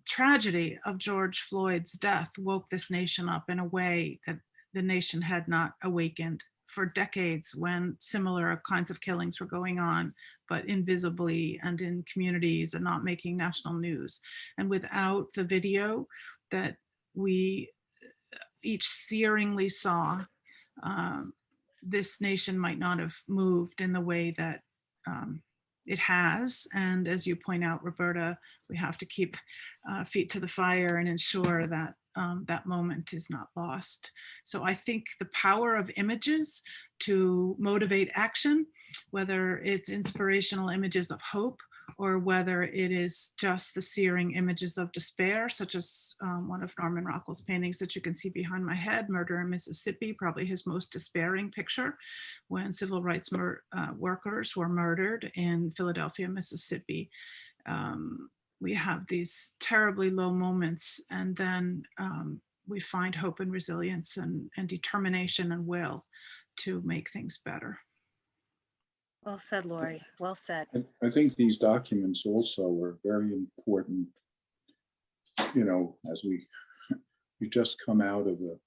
tragedy of George Floyd's death woke this nation up in a way that the nation had not awakened for decades when similar kinds of killings were going on, but invisibly and in communities and not making national news. And without the video that we each searingly saw, this nation might not have moved in the way that it has. And as you point out, Roberta, we have to keep feet to the fire and ensure that that moment is not lost. So I think the power of images to motivate action, whether it's inspirational images of hope or whether it is just the searing images of despair, such as one of Norman Rockwell's paintings that you can see behind my head, Murder in Mississippi, probably his most despairing picture, when civil rights workers were murdered in Philadelphia, Mississippi. We have these terribly low moments, and then we find hope and resilience and determination and will to make things better. Well said, Laurie. Well said. I think these documents also are very important, you know, as we just come out of a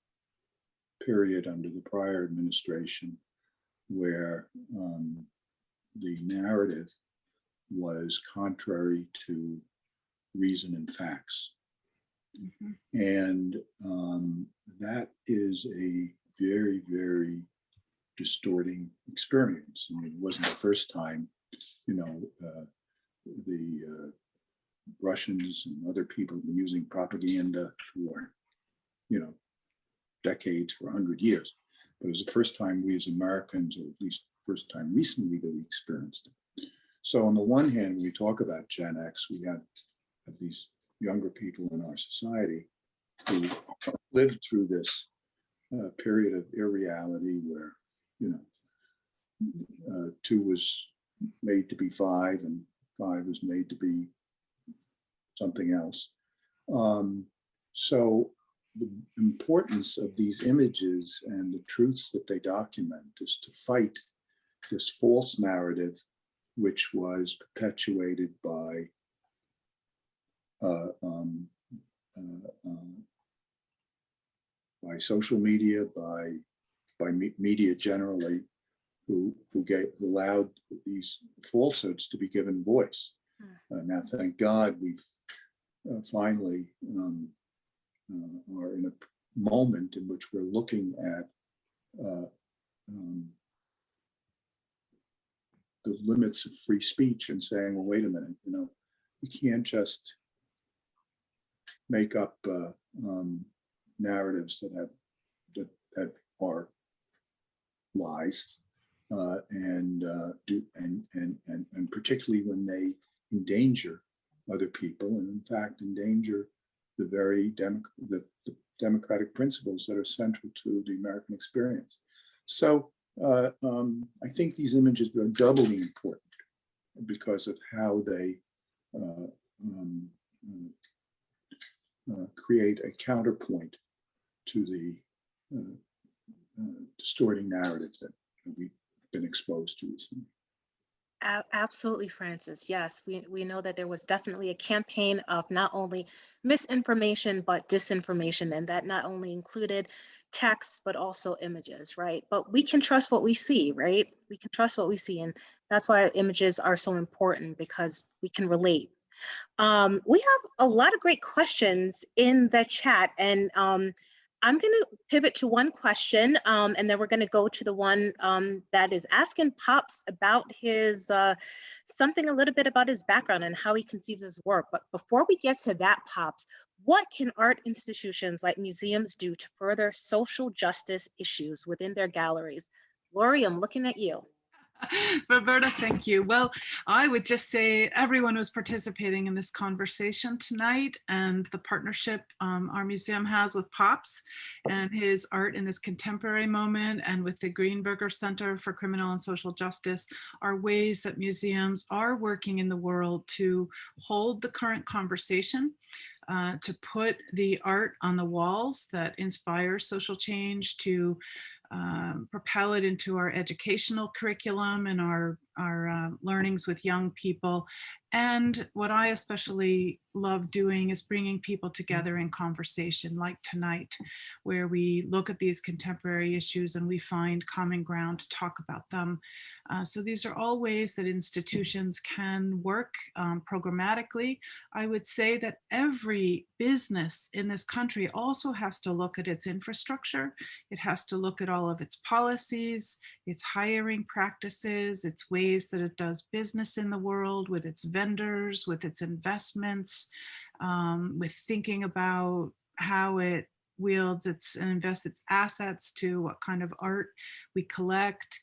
period under the prior administration where the narrative was contrary to reason and facts. Mm-hmm. And that is a very, very distorting experience. I mean, it wasn't the first time, you know, the Russians and other people have been using propaganda for, you know, decades, for 100 years. But it was the first time we as Americans, or at least first time recently, that we experienced it. So on the one hand, when we talk about Gen X, we have these younger people in our society who lived through this period of irreality where, you know, 2 was made to be 5 and 5 was made to be something else. So the importance of these images and the truths that they document is to fight this false narrative, which was perpetuated by social media, by media generally, who allowed these falsehoods to be given voice. Now, thank God, we've finally are in a moment in which we're looking at the limits of free speech and saying, well, wait a minute, you know, you can't just make up narratives that are lies, and particularly when they endanger other people, and in fact endanger the very the democratic principles that are central to the American experience. So I think these images are doubly important because of how they create a counterpoint to the distorting narrative that we've been exposed to recently. Absolutely, Francis. Yes, we know that there was definitely a campaign of not only misinformation, but disinformation, and that not only included text, but also images, right? But we can trust what we see, right? We can trust what we see. And that's why images are so important, because we can relate. We have a lot of great questions in the chat, and I'm going to pivot to one question, and then we're going to go to the one that is asking Pops about his, something a little bit about his background and how he conceives his work. But before we get to that, Pops, what can art institutions like museums do to further social justice issues within their galleries? Laurie, I'm looking at you. Roberta, thank you. Well, I would just say everyone who's participating in this conversation tonight and the partnership our museum has with Pops and his art in this contemporary moment, and with the Greenburger Center for Criminal and Social Justice, are ways that museums are working in the world to hold the current conversation, to put the art on the walls that inspires social change, to propel it into our educational curriculum and our learnings with young people. And what I especially love doing is bringing people together in conversation like tonight, where we look at these contemporary issues and we find common ground to talk about them. So these are all ways that institutions can work programmatically. I would say that every business in this country also has to look at its infrastructure. It has to look at all of its policies, its hiring practices, its ways that it does business in the world, with its vendors, with its investments, with thinking about how it wields its and invests its assets, to what kind of art we collect,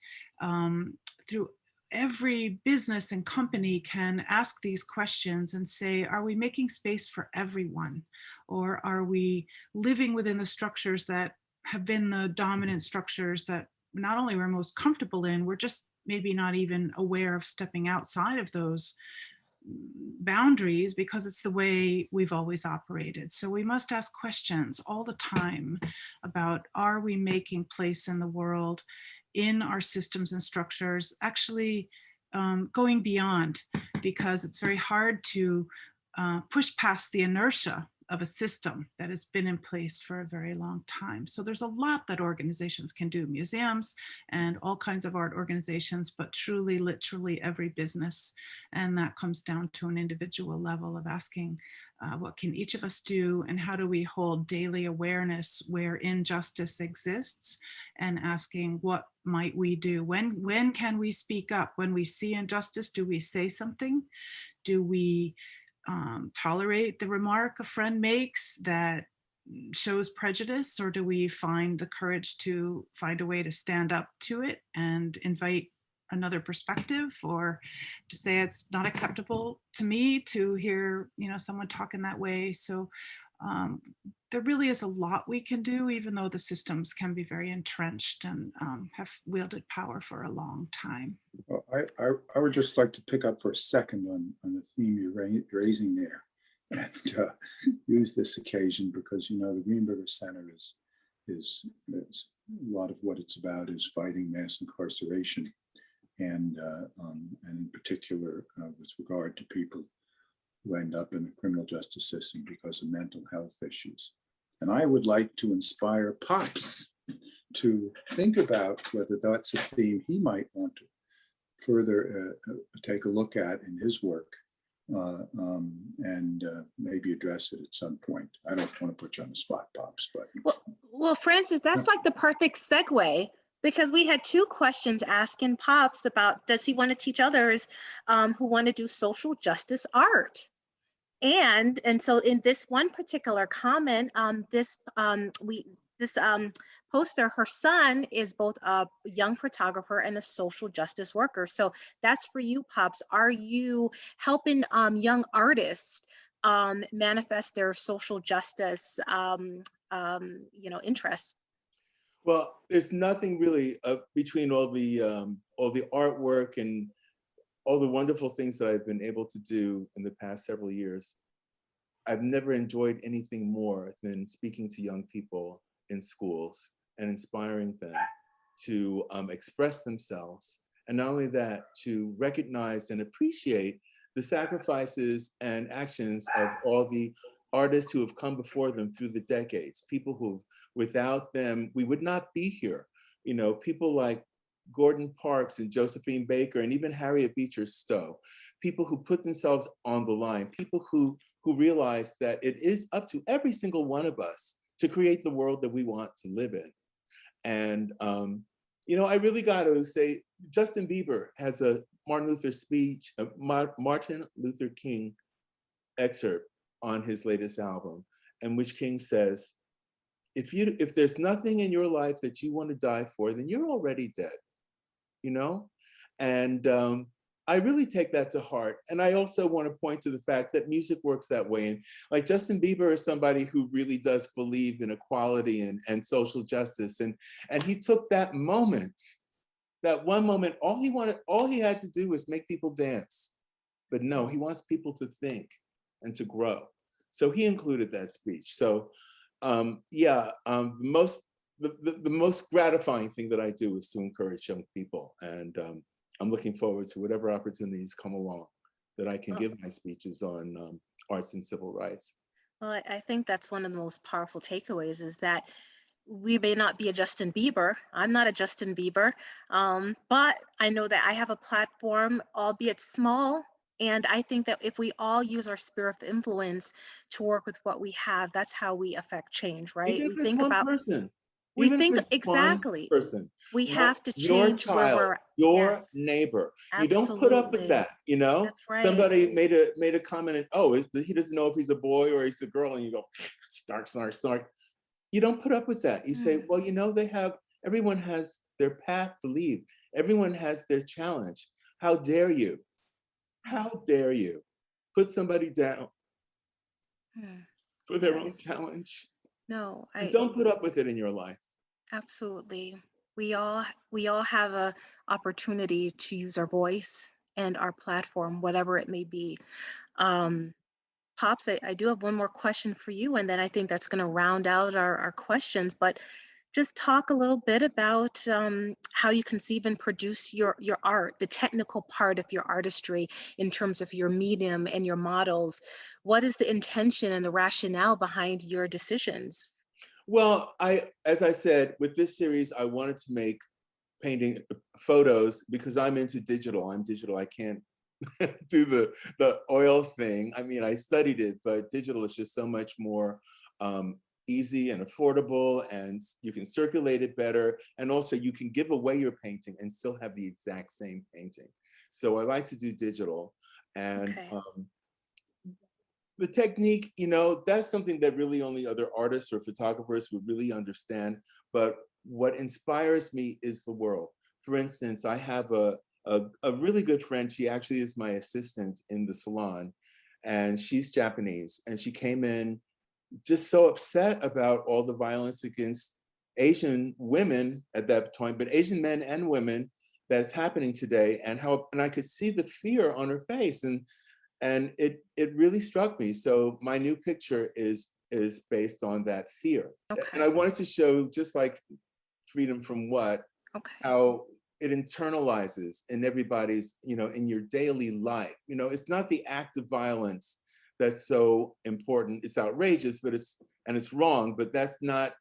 through every business and company can ask these questions and say, are we making space for everyone? Or are we living within the structures that have been the dominant structures that not only we're most comfortable in, we're just maybe not even aware of stepping outside of those boundaries because it's the way we've always operated. So we must ask questions all the time about, are we making place in the world, in our systems and structures, actually going beyond, because it's very hard to push past the inertia of a system that has been in place for a very long time. So there's a lot that organizations can do, museums and all kinds of art organizations, but truly, literally every business. And that comes down to an individual level of asking, what can each of us do, and how do we hold daily awareness where injustice exists, and asking, what might we do? When can we speak up? When we see injustice, do we say something? Do we tolerate the remark a friend makes that shows prejudice, or do we find the courage to find a way to stand up to it and invite another perspective, or to say it's not acceptable to me to hear, someone talk in that way? So there really is a lot we can do, even though the systems can be very entrenched and have wielded power for a long time. Well, I would just like to pick up for a second on the theme you're raising there, and use this occasion because, the Greenburger Center is a lot of what it's about is fighting mass incarceration, and in particular with regard to people who end up in the criminal justice system because of mental health issues. And I would like to inspire Pops to think about whether that's a theme he might want to further take a look at in his work, and maybe address it at some point. I don't want to put you on the spot, Pops, but. Well, Francis, that's like the perfect segue, because we had two questions asking Pops about, does he want to teach others who want to do social justice art? And so in this one particular comment, this poster, her son is both a young photographer and a social justice worker. So that's for you, Pops. Are you helping young artists manifest their social justice interests? Well, there's nothing really between all the artwork and all the wonderful things that I've been able to do in the past several years. I've never enjoyed anything more than speaking to young people in schools and inspiring them to express themselves. And not only that, to recognize and appreciate the sacrifices and actions of all the artists who have come before them through the decades, people who, without them, we would not be here. People like Gordon Parks and Josephine Baker and even Harriet Beecher Stowe, people who put themselves on the line, people who realize that it is up to every single one of us to create the world that we want to live in. And, I really got to say, Justin Bieber has a Martin Luther King excerpt on his latest album, in which King says, if there's nothing in your life that you want to die for, then you're already dead. And I really take that to heart. And I also want to point to the fact that music works that way. And like Justin Bieber is somebody who really does believe in equality and social justice. And he took that moment, that one moment, all he had to do was make people dance. But no, he wants people to think and to grow. So he included that speech. So the most gratifying thing that I do is to encourage young people, and I'm looking forward to whatever opportunities come along that I can give my speeches on arts and civil rights. Well, I think that's one of the most powerful takeaways, is that we may not be a Justin Bieber. I'm not a Justin Bieber, but I know that I have a platform, albeit small. And I think that if we all use our sphere of influence to work with what we have, that's how we affect change, right? Even if We it's think one about, person. we Even if think it's exactly. one person. We have to Your change where child, we're, your yes, neighbor. absolutely. You don't put up with that, That's right. Somebody made a comment, and he doesn't know if he's a boy or he's a girl, and you go, snark, snark, snark. You don't put up with that. You say, well, everyone has their path to lead. Everyone has their challenge. How dare you? How dare you put somebody down for their own Yes. challenge? No, And don't put up with it in your life. absolutely. We all have a opportunity to use our voice and our platform, whatever it may be. Um, Pops, I do have one more question for you, and then I think that's going to round out our questions. But just talk a little bit about how you conceive and produce your art, the technical part of your artistry in terms of your medium and your models. What is the intention and the rationale behind your decisions? Well, as I said, with this series, I wanted to make painting photos because I'm into digital. I'm digital. I can't do the oil thing. I mean, I studied it, but digital is just so much more easy and affordable, and you can circulate it better. And also you can give away your painting and still have the exact same painting. So I like to do digital. And Okay. the technique, you know, that's something that really only other artists or photographers would really understand. But what inspires me is the world. For instance, I have a really good friend. She actually is my assistant in the salon, and she's Japanese. And she came in just so upset about all the violence against Asian women at that point, but Asian men and women that's happening today, and I could see the fear on her face, and it really struck me. So my new picture is based on that fear. And I Okay. wanted to show, just like freedom from what, Okay. how it internalizes in everybody's, you know, in your daily life. You know, it's not the act of violence that's so important. It's outrageous, but it's wrong, but that's not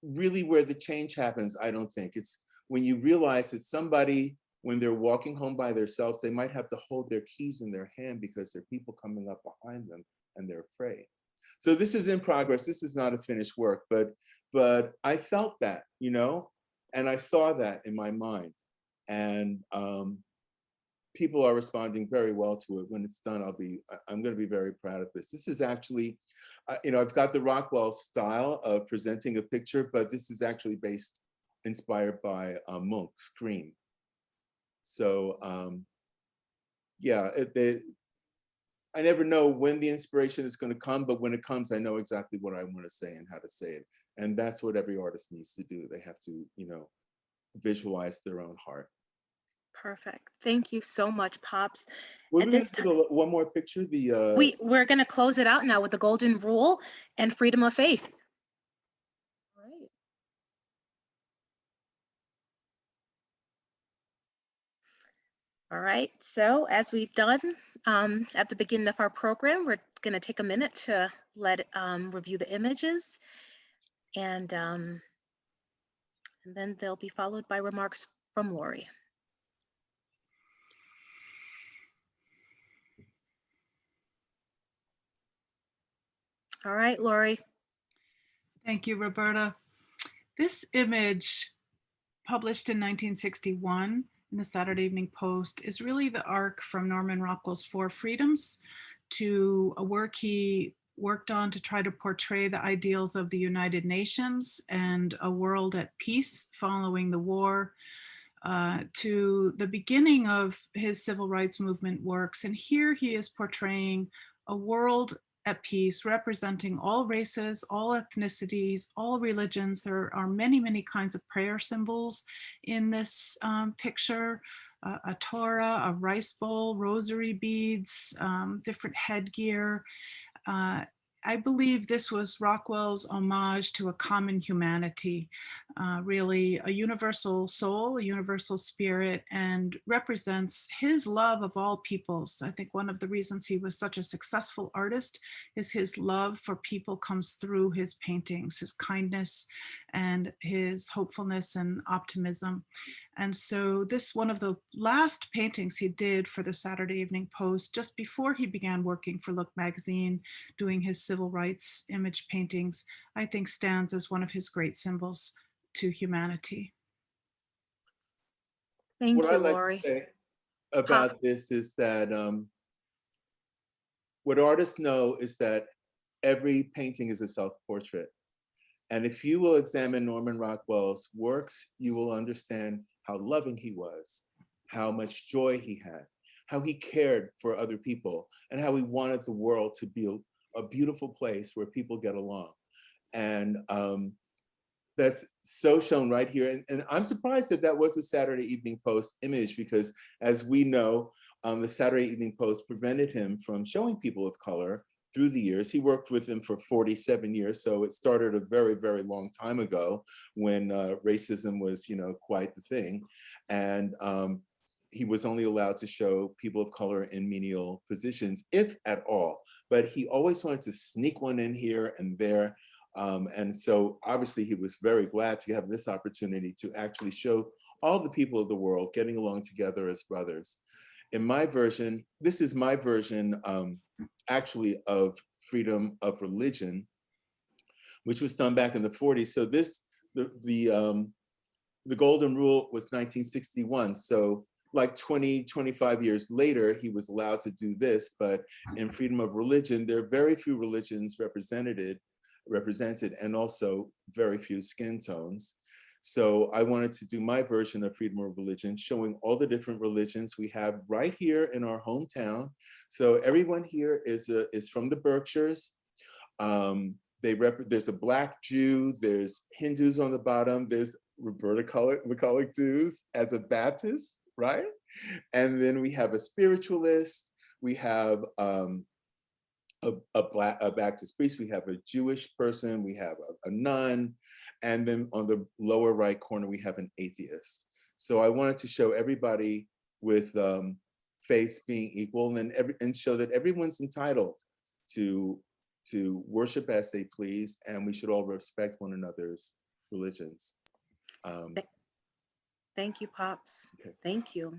really where the change happens, I don't think. It's when you realize that somebody, when they're walking home by themselves, they might have to hold their keys in their hand because there are people coming up behind them and they're afraid. So this is in progress. This is not a finished work, but I felt that, you know, and I saw that in my mind. And people are responding very well to it. When it's done, I'm going to be very proud of this. This is actually, you know, I've got the Rockwell style of presenting a picture, but this is actually inspired by Munch's Scream. So yeah, I never know when the inspiration is going to come, but when it comes, I know exactly what I want to say and how to say it. And that's what every artist needs to do. They have to, you know, visualize their own heart. Perfect. Thank you so much, Pops. We're At going this to time, do one more picture. we're going to close it out now with the golden rule and freedom of faith. All right. All right. So as we've done at the beginning of our program, we're going to take a minute to review the images, and then they'll be followed by remarks from Laurie. All right, Laurie. Thank you, Roberta. This image, published in 1961 in the Saturday Evening Post, is really the arc from Norman Rockwell's Four Freedoms to a work he worked on to try to portray the ideals of the United Nations and a world at peace following the war, to the beginning of his civil rights movement works. And here he is portraying a world at peace, representing all races, all ethnicities, all religions. There are many, many kinds of prayer symbols in this picture. A Torah, a rice bowl, rosary beads, different headgear. I believe this was Rockwell's homage to a common humanity, really a universal soul, a universal spirit, and represents his love of all peoples. I think one of the reasons he was such a successful artist is his love for people comes through his paintings, his kindness and his hopefulness and optimism. And so this, one of the last paintings he did for the Saturday Evening Post, just before he began working for Look magazine, doing his civil rights image paintings, I think stands as one of his great symbols to humanity. Thank What you, I like Laurie. to say about this is that what artists know is that every painting is a self-portrait. And if you will examine Norman Rockwell's works, you will understand how loving he was, how much joy he had, how he cared for other people, and how he wanted the world to be a beautiful place where people get along. And that's so shown right here. And I'm surprised that that was a Saturday Evening Post image, because as we know, the Saturday Evening Post prevented him from showing people of color through the years. He worked with them for 47 years. So it started a very, very long time ago when racism was, quite the thing. And he was only allowed to show people of color in menial positions, if at all. But he always wanted to sneak one in here and there. And so obviously he was very glad to have this opportunity to actually show all the people of the world getting along together as brothers. In my version, this is my version actually of freedom of religion, which was done back in the 40s. So the golden rule was 1961. So like 20, 25 years later, he was allowed to do this, but in freedom of religion, there are very few religions represented, and also very few skin tones. So I wanted to do my version of freedom of religion, showing all the different religions we have right here in our hometown. So everyone here is from the Berkshires. There's a Black Jew, there's Hindus on the bottom, there's Roberta McCulloch-Dews as a Baptist, right? And then we have a spiritualist, we have a Baptist priest, we have a Jewish person, we have a nun, and then on the lower right corner, we have an atheist. So I wanted to show everybody with faith being equal, and show that everyone's entitled to worship as they please, and we should all respect one another's religions. Thank you, Pops. Okay. Thank you.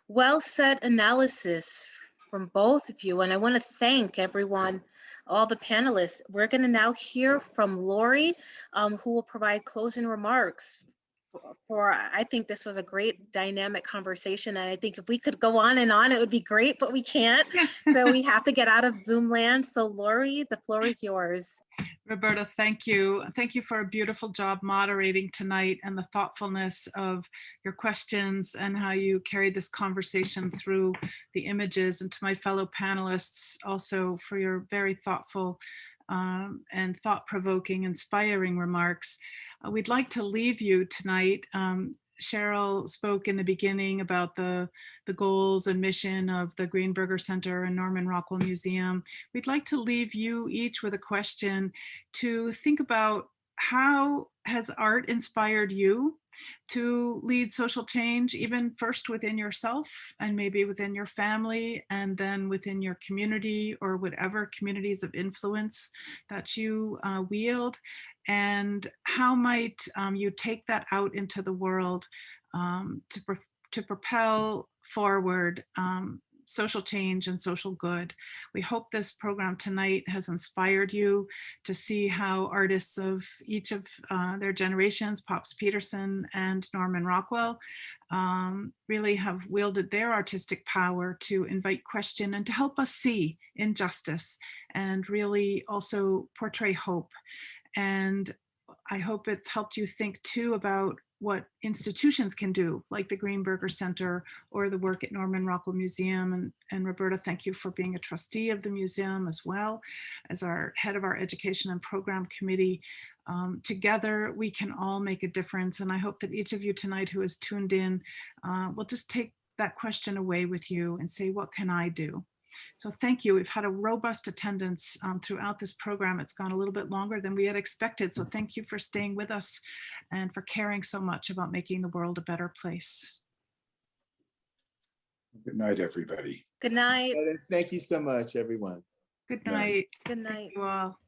Well said analysis from both of you. And I want to thank everyone, all the panelists. We're going to now hear from Laurie, who will provide closing remarks. I think this was a great dynamic conversation. And I think if we could go on and on, it would be great, but we can't. So we have to get out of Zoom land. So Laurie, the floor is yours. Roberta, thank you. Thank you for a beautiful job moderating tonight, and the thoughtfulness of your questions and how you carried this conversation through the images. And to my fellow panelists, also for your very thoughtful and thought-provoking, inspiring remarks. We'd like to leave you tonight. Cheryl spoke in the beginning about the goals and mission of the Greenburger Center and Norman Rockwell Museum. We'd like to leave you each with a question to think about: how has art inspired you to lead social change, even first within yourself and maybe within your family, and then within your community or whatever communities of influence that you wield? And how might you take that out into the world to propel forward social change and social good? We hope this program tonight has inspired you to see how artists of each of their generations, Pops Peterson and Norman Rockwell, really have wielded their artistic power to invite question and to help us see injustice and really also portray hope. And I hope it's helped you think too about what institutions can do, like the Greenburger Center or the work at Norman Rockwell Museum. And Roberta, thank you for being a trustee of the museum as well as our head of our education and program committee. Together, we can all make a difference. And I hope that each of you tonight who has tuned in will just take that question away with you and say, what can I do? So thank you. We've had a robust attendance throughout this program. It's gone a little bit longer than we had expected. So thank you for staying with us and for caring so much about making the world a better place. Good night, everybody. Good night. Thank you so much, everyone. Good night. Good night. Thank you all.